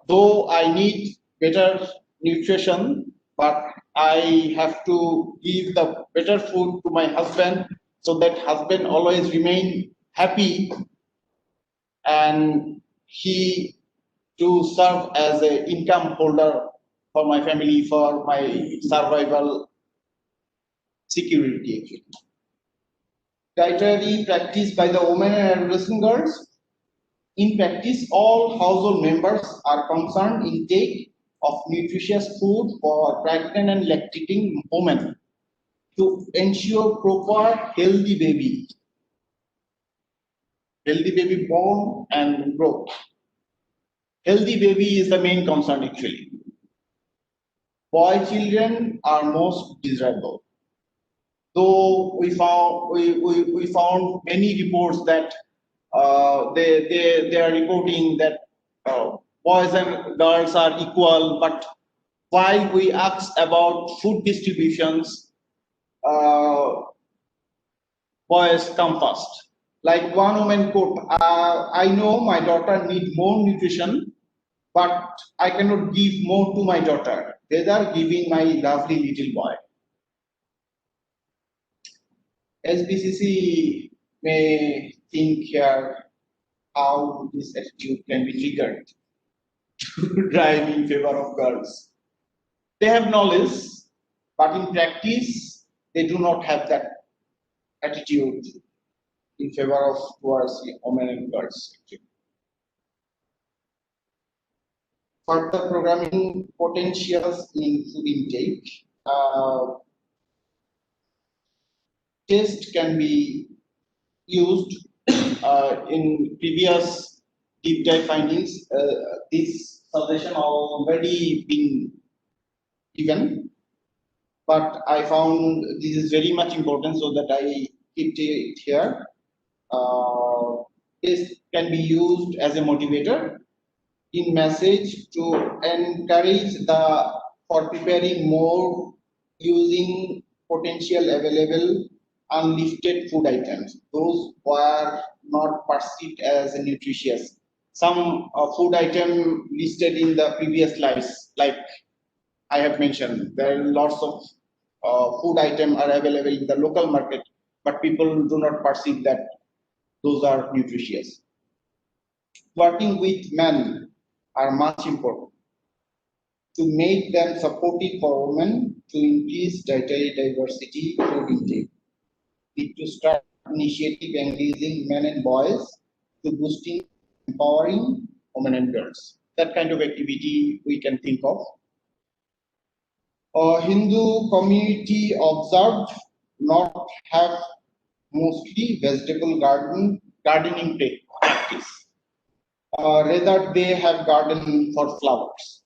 though I need better nutrition, but I have to give the better food to my husband so that husband always remain happy and he to serve as an income holder for my family, for my survival security actually. Dietary practice by the women and adolescent girls. In practice, all household members are concerned intake of nutritious food for pregnant and lactating women to ensure proper healthy baby born and growth. Healthy baby is the main concern actually. Boy children are most desirable. Though we found many reports that they are reporting that boys and girls are equal, but while we ask about food distributions, boys come first. Like one woman quote, "I know my daughter need more nutrition, but I cannot give more to my daughter. Rather giving my lovely little boy." SBCC may think here how this attitude can be triggered to drive in favor of girls. They have knowledge, but in practice, they do not have that attitude in favor of towards women and girls. Further programming potentials in food intake. Test can be used in previous deep dive findings. This suggestion already been given, but I found this is very much important, so that I keep it here. Test can be used as a motivator in message to encourage for preparing more using potential available unlifted food items. Those were not perceived as nutritious. Some food item listed in the previous slides, like I have mentioned, there are lots of food items are available in the local market, but people do not perceive that those are nutritious. Working with men are much important to make them supportive for women to increase dietary diversity food intake. Need to start initiative engaging men and boys to boosting, empowering women and girls. That kind of activity we can think of. Hindu community observed not have mostly vegetable gardening practice. Rather, they have garden for flowers,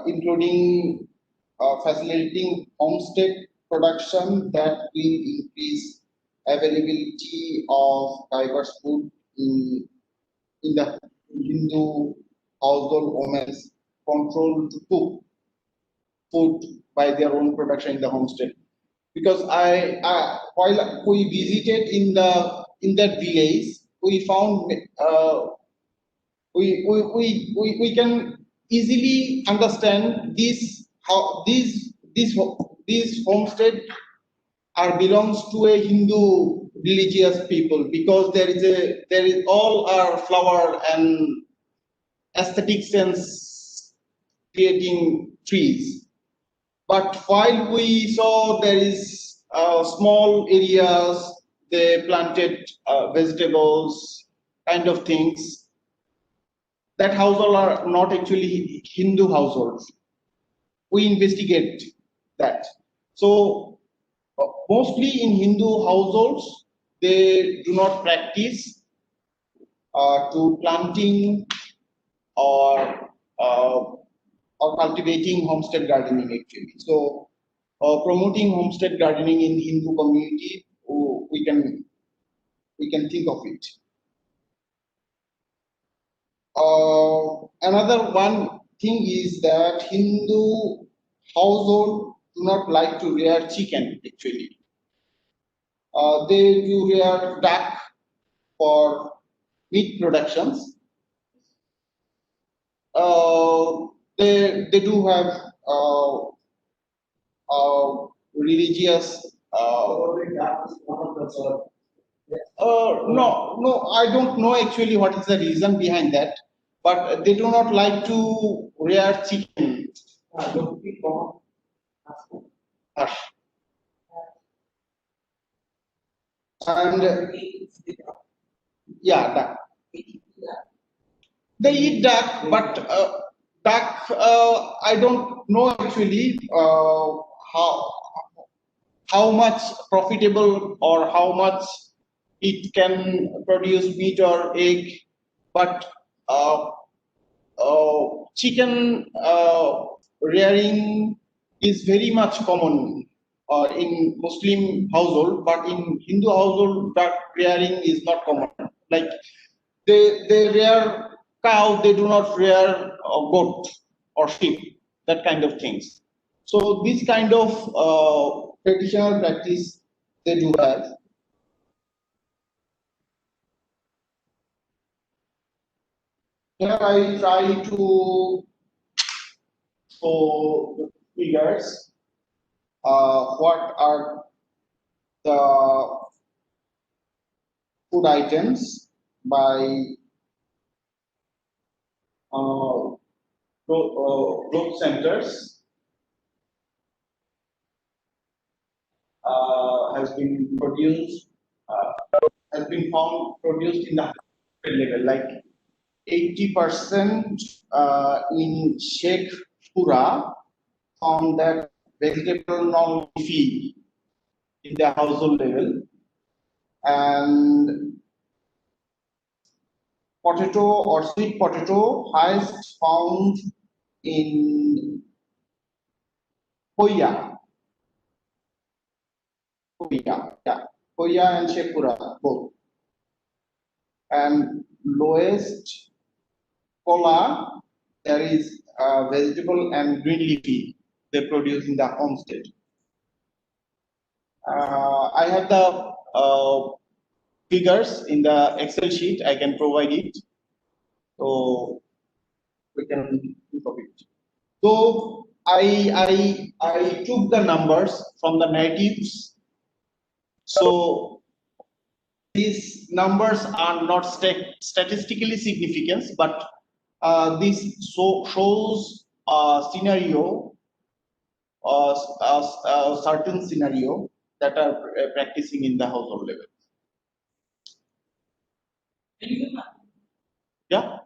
including facilitating homestead production that will increase availability of diverse food in the Hindu household. Women's control to cook food by their own production in the homestead. because while we visited in that village, we found we can easily understand this how these homestead are belongs to a Hindu religious people, because there is all are flower and aesthetic sense creating trees. But while we saw there is small areas, they planted vegetables, kind of things. That household are not actually Hindu households. We investigate that. So mostly in Hindu households, they do not practice to planting or cultivating homestead gardening actually. So promoting homestead gardening in Hindu community, we can think of it. Another one thing is that Hindu household do not like to rear chicken actually. They do rear duck for meat productions. They do have religious. No, I don't know actually what is the reason behind that, but they do not like to rear chicken. And yeah, duck. They eat duck, but duck, I don't know actually how much profitable or how much it can produce meat or egg, but chicken rearing is very much common in Muslim household, but in Hindu household, duck rearing is not common. Like they rear cow, they do not rear goat or sheep, that kind of things. So this kind of traditional practice they do have. Here I try to show the figures. What are the food items by growth centers has been produced, has been found produced in the level, like 80% in Shekhpura found that vegetable non-leafy in the household level, and potato or sweet potato highest found in Koya. Koya and Shekhpura both. And lowest cola, there is vegetable and green leafy they produce in the homestead. I have the figures in the Excel sheet. I can provide it, so we can look of it. So I took the numbers from the natives. So these numbers are not statistically significant, but this shows a scenario, a certain scenario that are practicing in the household level. Yeah.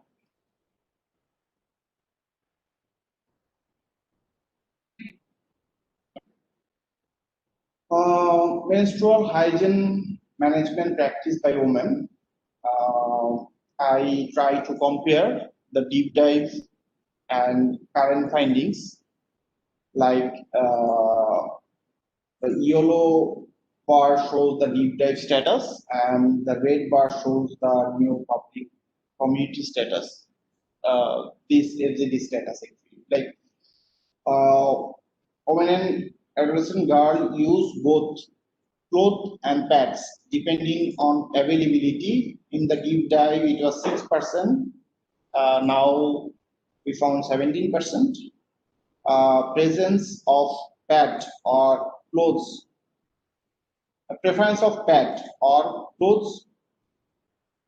Menstrual hygiene management practice by women. I try to compare the deep dive and current findings, like the yellow bar shows the deep dive status and the red bar shows the new public community status. This FGD status actually, like women adolescent girl use both cloth and pads depending on availability. In the deep dive, it was 6%. Now we found 17%. Presence of pad or clothes. A preference of pad or clothes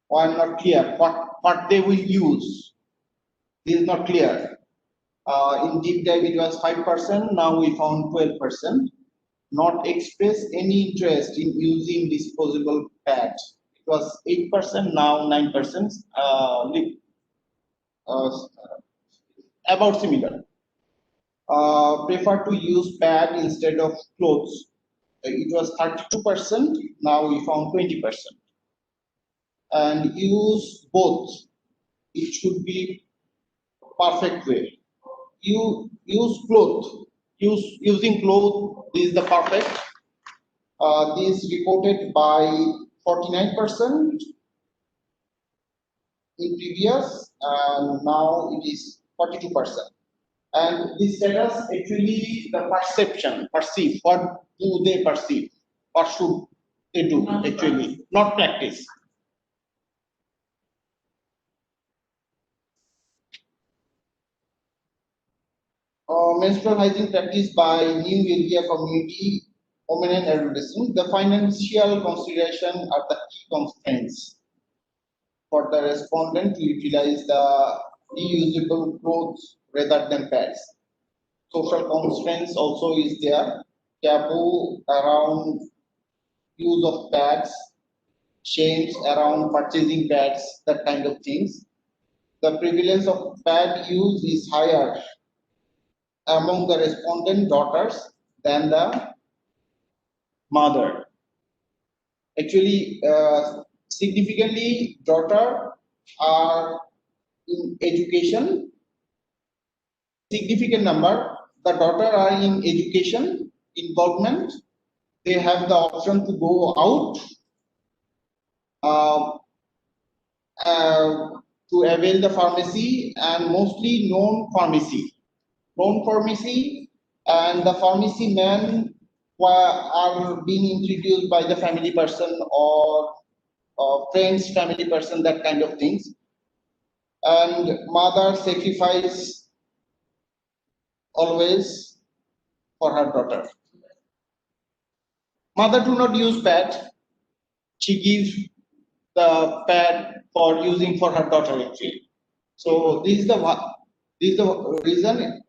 were not clear. What they will use is not clear. In deep dive, it was 5%. Now we found 12%. Not express any interest in using disposable pad. It was 8%, now 9%, about similar. Prefer to use pad instead of clothes. It was 32%, now we found 20%. And use both. It should be perfect way. You use cloth. Using cloth is the perfect. This reported by 49% in previous, and now it is 42%. And this status actually the perception, perceive. What do they perceive? What should they do actually? Not practice. Menstrual hygiene practice by new area community, women and adolescents. The financial consideration are the key constraints for the respondent to utilize the reusable clothes rather than pads. Social constraints also is there. Taboo around use of pads, shames around purchasing pads, that kind of things. The prevalence of pad use is higher among the respondent daughters than the mother. Actually, significantly, daughters are in education. Significant number, the daughters are in education involvement. They have the option to go out to avail the pharmacy, and mostly non-pharmacy. Non-pharmacy and the pharmacy men are being introduced by the family person or friends, family person, that kind of things. And mother sacrifice always for her daughter. Mother do not use pad. She gives the pad for using for her daughter actually. So this is the reason,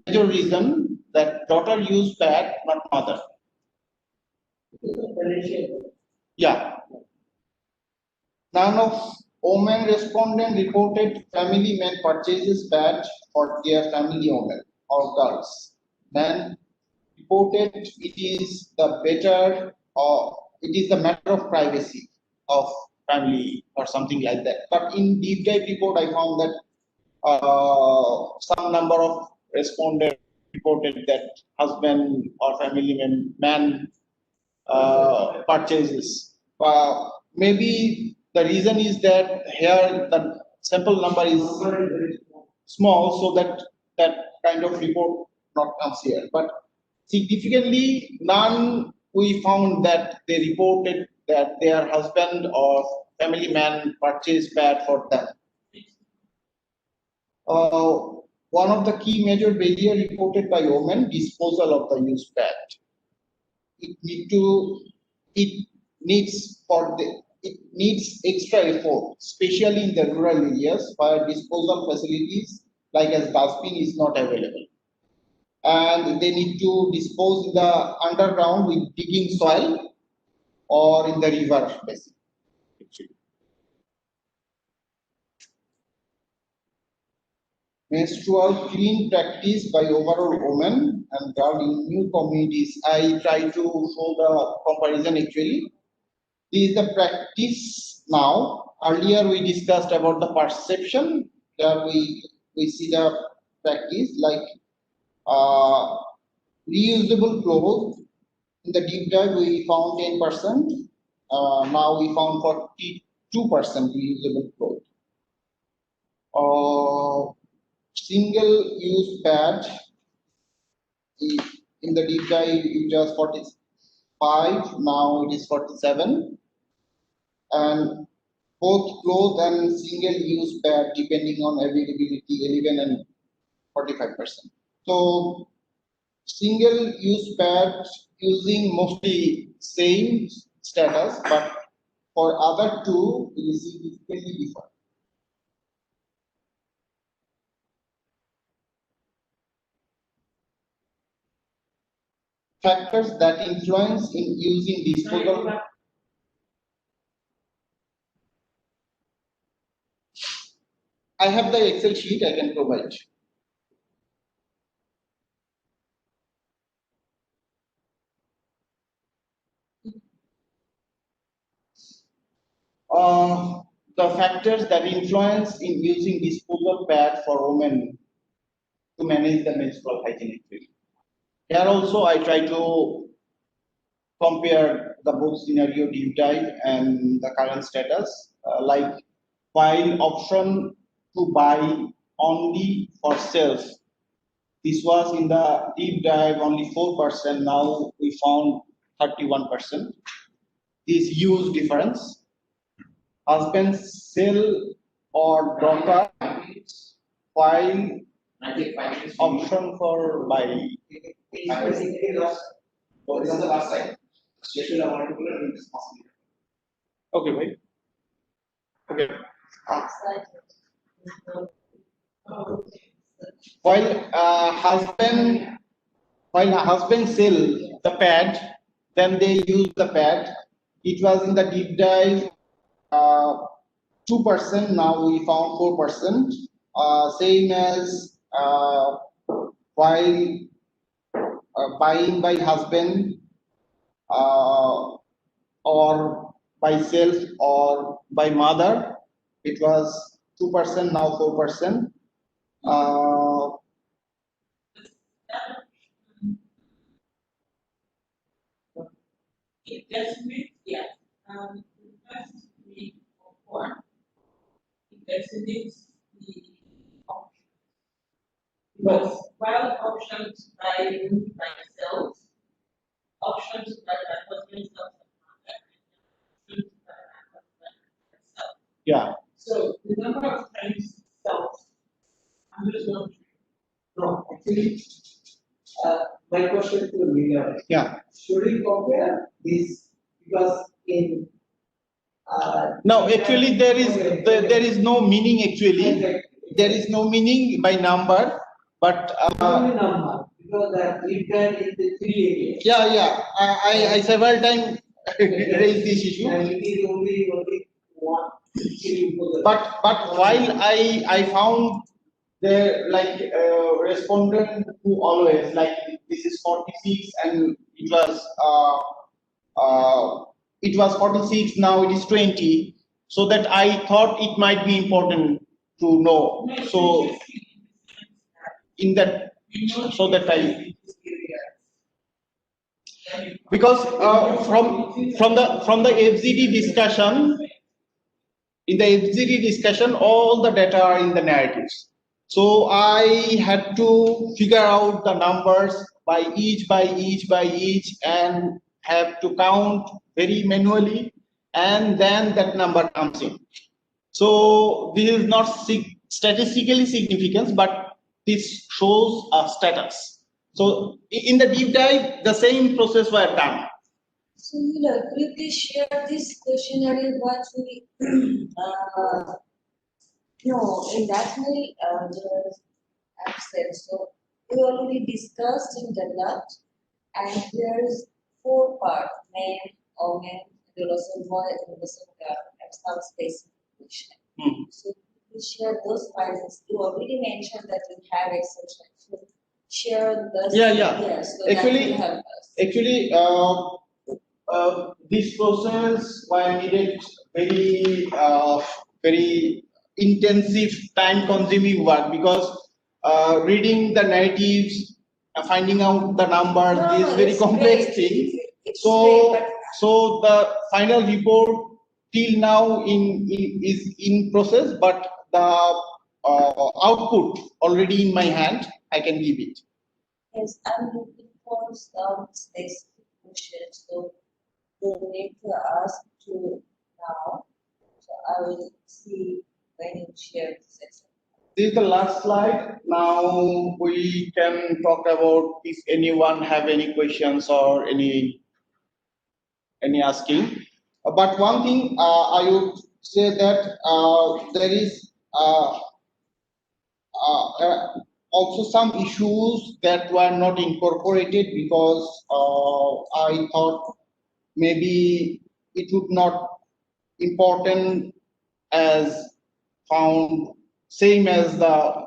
major reason that daughter use pad, not mother. Yeah. None of women respondent reported family men purchases pad for their family women or girls. Men reported it is the better, or it is the matter of privacy of family or something like that. But in deep dive report, I found that some number of respondents reported that husband or family man purchases. Maybe the reason is that here the sample number is small, so that kind of report not comes here. But significantly, none we found that they reported that their husband or family man purchased pad for them. One of the key major barrier reported by women, disposal of the used pad. It needs extra effort, especially in the rural areas where disposal facilities like as dustbin is not available. And they need to dispose in the underground with digging soil or in the river basin. Menstrual clean practice by overall women and girls in new communities. I try to show the comparison actually. This is the practice now. Earlier we discussed about the perception. Here we see the practice like reusable clothes. In the deep dive we found 10%. Now we found 42% reusable clothes. Single use pad in the deep dive it was 45, now it is 47, and both closed and single use pad depending on availability 11 and 45%. So single use pad using mostly same status, but for other two it is significantly different. Factors that influence in using disposal. I have the Excel sheet I can provide. The factors that influence in using disposal pad for women to manage the menstrual hygiene actually. Here also I try to compare the both scenario deep dive and the current status, like while option to buy only for self. This was in the deep dive only 4%, now we found 31%. This huge difference. Husband sell or daughter while option for buy. What is on the last side? Special amount of Okay, wait. Okay. While husband sell the pad, then they use the pad. It was in the deep dive 2%. Now we found 4%. Same as while buying by husband or by self or by mother, it was 2%. Now 4%. It designates, yes, the first week of one, it designates the option. Because while options by themselves, options by the husband self. Yeah. So the number of times self, I'm just wondering. No, actually, my question to the leader. Yeah. Should we compare this because in No, actually there is no meaning actually. There is no meaning by number, but only number because that you can in the 3 areas. yeah. I several times raised this issue. And it is only one. But while I found the respondent who always like this is 46 and it was 46, now it is 20, so that I thought it might be important to know. So in that, so that I, because from the FGD discussion, in the FGD discussion, all the data are in the narratives. So I had to figure out the numbers by each, and have to count very manually, and then that number comes in. So this is not statistically significant, but this shows a status. So in the deep dive, the same process were done. So, could you please share this questionnaire what we, no, in that way, I've said, so we already discussed and developed, and there is 4 parts, men, women, adolescent boy, adolescent girl, and some specification. So, we share those files. You already mentioned that you have exceptions. So, share the Yes. so Actually, that will help us. This process was needed very intensive, time-consuming work, because reading the narratives, finding out the numbers, is very complex thing. So the final report till now is in process, but the output already in my hand. I can give it. Yes, and for some specific questions, so you need to ask to now. So I will see when you share the section. This is the last slide. Now we can talk about if anyone have any questions or any asking. But one thing I would say that there is also some issues that were not incorporated because I thought maybe it would not important as found same as the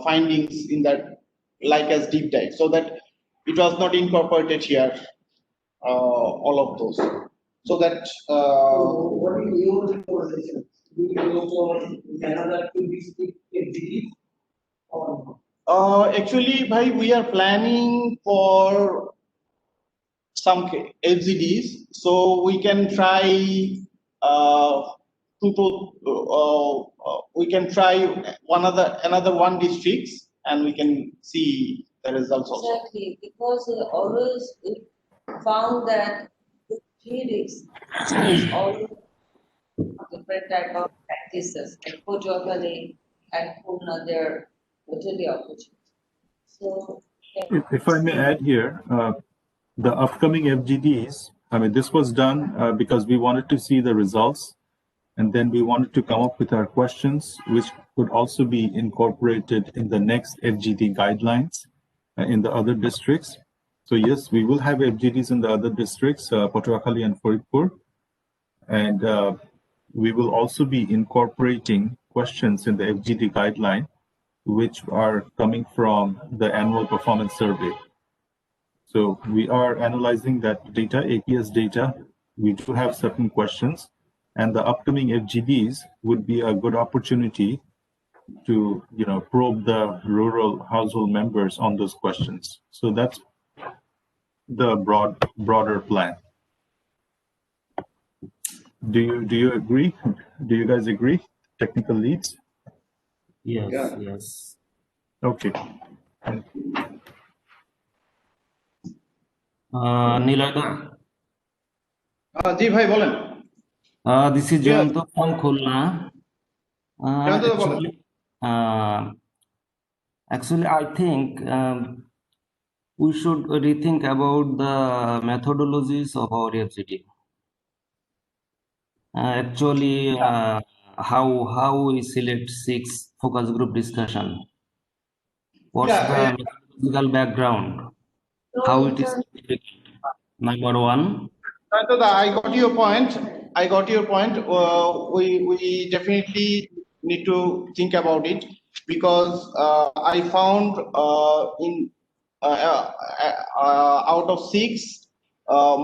findings in that like as deep dive, so that it was not incorporated here, all of those, so that What is your recommendation? Do you go for another two district FGD or actually bhai, we are planning for some FGDs, so we can try we can try another one districts, and we can see the results also. Exactly, because always we found that the theories is always different type of practices, like Pojokali and Khulna, they're totally opposite. So, If I may add here, the upcoming FGDs, I mean, this was done because we wanted to see the results, and then we wanted to come up with our questions, which could also be incorporated in the next FGD guidelines in the other districts. So yes, we will have FGDs in the other districts, Patuakhali and Faridpur, and we will also be incorporating questions in the FGD guideline, which are coming from the annual performance survey. So we are analyzing that data, APS data. We do have certain questions, and the upcoming FGDs would be a good opportunity to, probe the rural household members on those questions. So that's the broader plan. Do you agree? Do you guys agree? Technical leads? Yes, Yeah. yes. Okay. Niloda, জি ভাই বলেন। this is Yes. Jayanto from Khulna. Jayanto da bolen। Actually, I think we should rethink about the methodologies of our FGD. Actually, how we select 6 focus group discussion. What's Yeah, the methodological background? How it is difficult? Number one. Jayanto da, I got your point. We definitely need to think about it, because I found out of 6,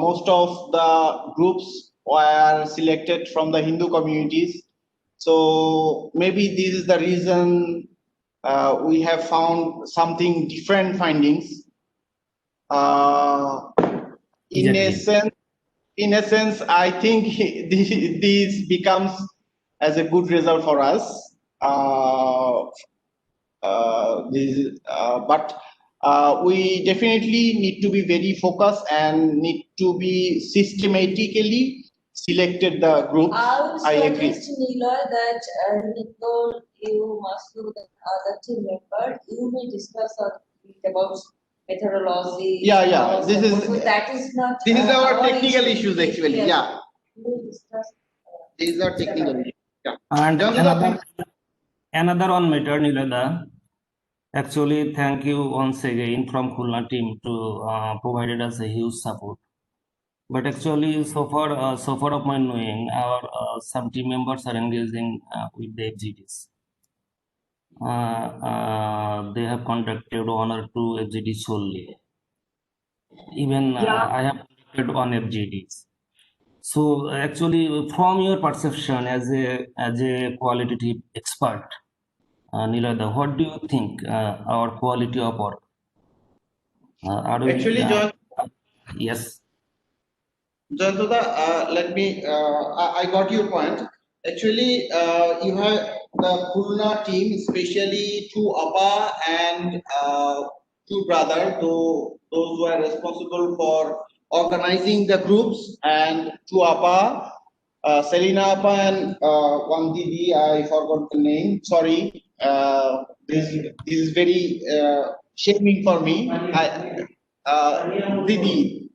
most of the groups were selected from the Hindu communities. So maybe this is the reason we have found something different findings. Exactly. In a sense, I think this becomes as a good result for us. But we definitely need to be very focused and need to be systematically selected the groups. I would I agree. suggest Niloy that Nicole, you must look at other team member. You may discuss about methodology. Yeah. This is that is not. This is our technical issue. issues actually. Yes. Yeah, We will discuss. these are technical issues. Yeah. And Jayanto da, another one matter, Niloda. Actually, thank you once again from Khulna team to provided us a huge support. But actually, so far of my knowing, our some team members are engaging with the FGDs. They have conducted 1 or 2 FGDs solely. Even I have conducted 1 FGDs. So actually, from your perception as a qualitative expert, Niloda, what do you think our quality of work? Are we, actually, yes. Jayanto da, let me. I got your point. Actually, you have the Khulna team, especially to ABA and two brothers, those who are responsible for organizing the groups, and two Appa, Selina Appa and one Didi, I forgot the name, sorry. This is very shaming for me. Didi.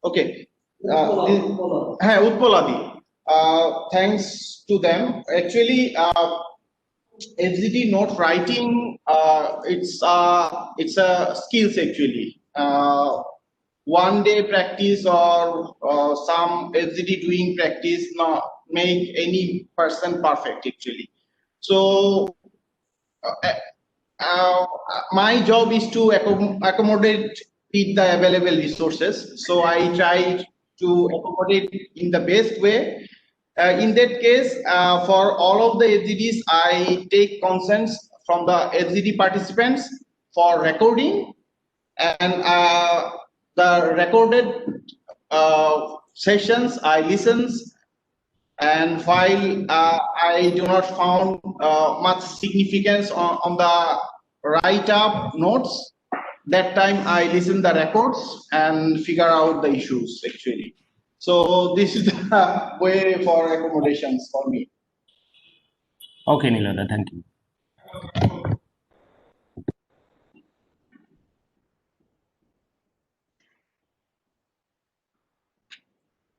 Okay. Utpoladi. Thanks to them. Actually, FGD note writing, it's a skills actually. One day practice or some FGD doing practice not make any person perfect actually. So my job is to accommodate with the available resources. So I try to accommodate in the best way. In that case, for all of the FGDs, I take consents from the FGD participants for recording, and the recorded sessions I listens, and while I do not found much significance on the write-up notes, that time I listen the records and figure out the issues actually. So this is the way for accommodations for me. Okay, Nilada, thank you.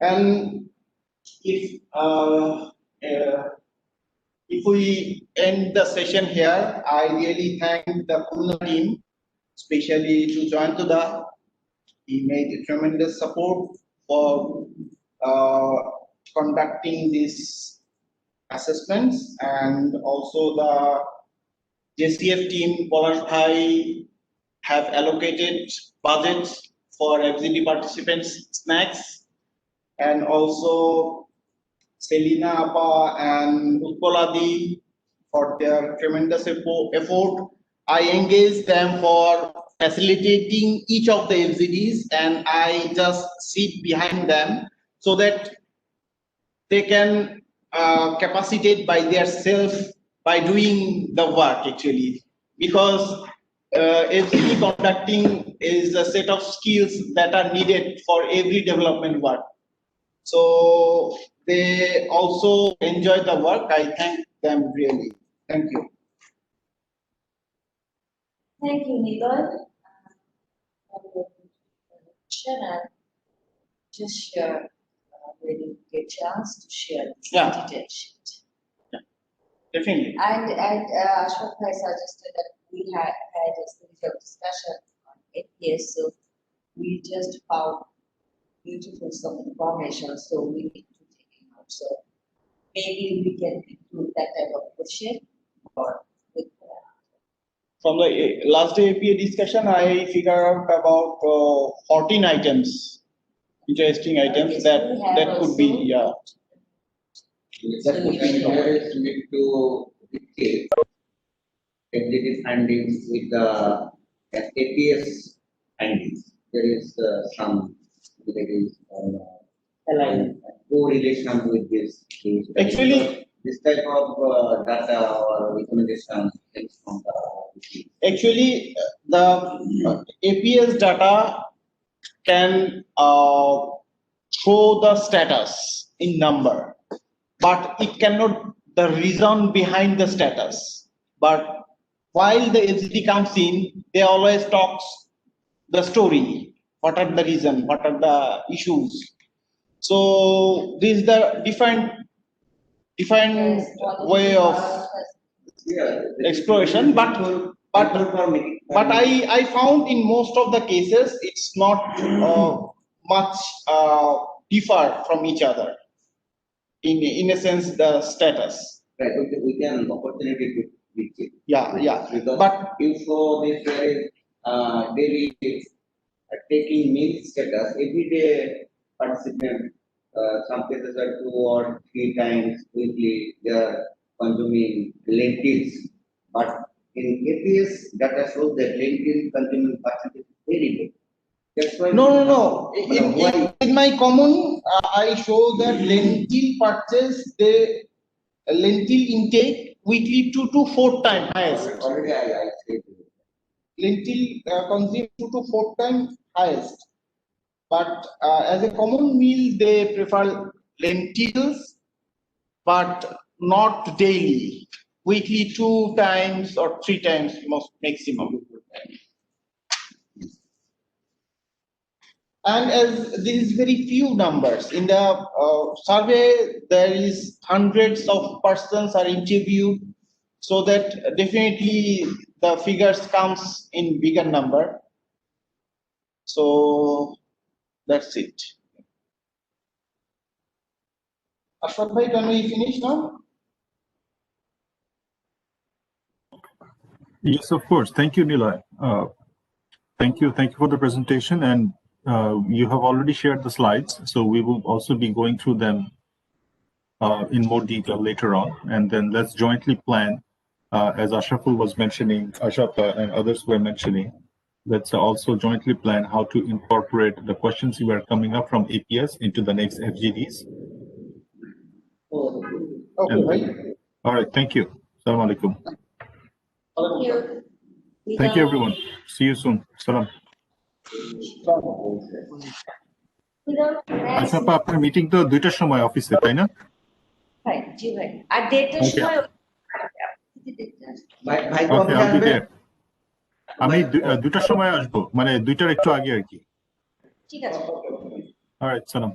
And if we end the session here, I really thank the Khulna team, especially to join to the. He made a tremendous support for conducting these assessments, and also the JCF team, Polar Thai, have allocated budgets for FGD participants snacks, and also Selina Appa and Utpoladi for their tremendous effort. I engage them for facilitating each of the FGDs, and I just sit behind them so that they can capacitate by their self by doing the work actually, because FGD conducting is a set of skills that are needed for every development work. So they also enjoy the work. I thank them really. Thank you. Thank you, Nilad. And just share when you get chance to share this detail sheet. Yeah, definitely. And Ashok Bhai suggested that we had a series of discussion on APS, so we just found beautiful some information, so we need to take it out. So maybe we can include that type of question or with from the last day APA discussion, I figured out about 14 items, interesting items that could be, yeah. The question here is need to dictate FGD findings with the APS findings. There is some correlation with this. Actually, this type of data or recommendation comes from the. Actually, the APS data can show the status in number, but it cannot the reason behind the status. But while the FGD comes in, they always talks the story. What are the reason? What are the issues? So this is the different way of exploration, but I found in most of the cases it's not much differ from each other in a sense the status. Right, we can opportunity to dictate. Yeah. Because but if so this daily taking meal status every day participant. Some cases are 2 or 3 times weekly they are consuming lentils, but in APS data shows that lentil consuming percentage is very low. That's why no. In my common, I show that lentil purchase the lentil intake weekly 2 to 4 times highest. Already I said lentil consumed 2 to 4 times highest. But as a common meal, they prefer lentils, but not daily. Weekly 2 times or 3 times most maximum. And as this is very few numbers in the survey, there is hundreds of persons are interviewed, so that definitely the figures comes in bigger number. So that's it. Ashwat bhai, can we finish now? Yes, of course. Thank you, Nilay. Thank you for the presentation, and you have already shared the slides, so we will also be going through them in more detail later on, and then let's jointly plan, as Ashraful was mentioning, Ashraf and others were mentioning, let's also jointly plan how to incorporate the questions you are coming up from APS into the next FGDs. Okay, bhai. All right, thank you. Assalamu alaikum. Thank you. Thank you, everyone. See you soon. Salam. Ashraf, আপনার meeting তো 2টার সময় অফিসে, তাই না? ভাই জি ভাই আর ডেটটার Okay. সময় ভাই Okay, কবে I'll be আসবে? there. আমি 2টার সময় আসবো, মানে 2টার একটু আগে আর কি। ঠিক আছে All right, salam.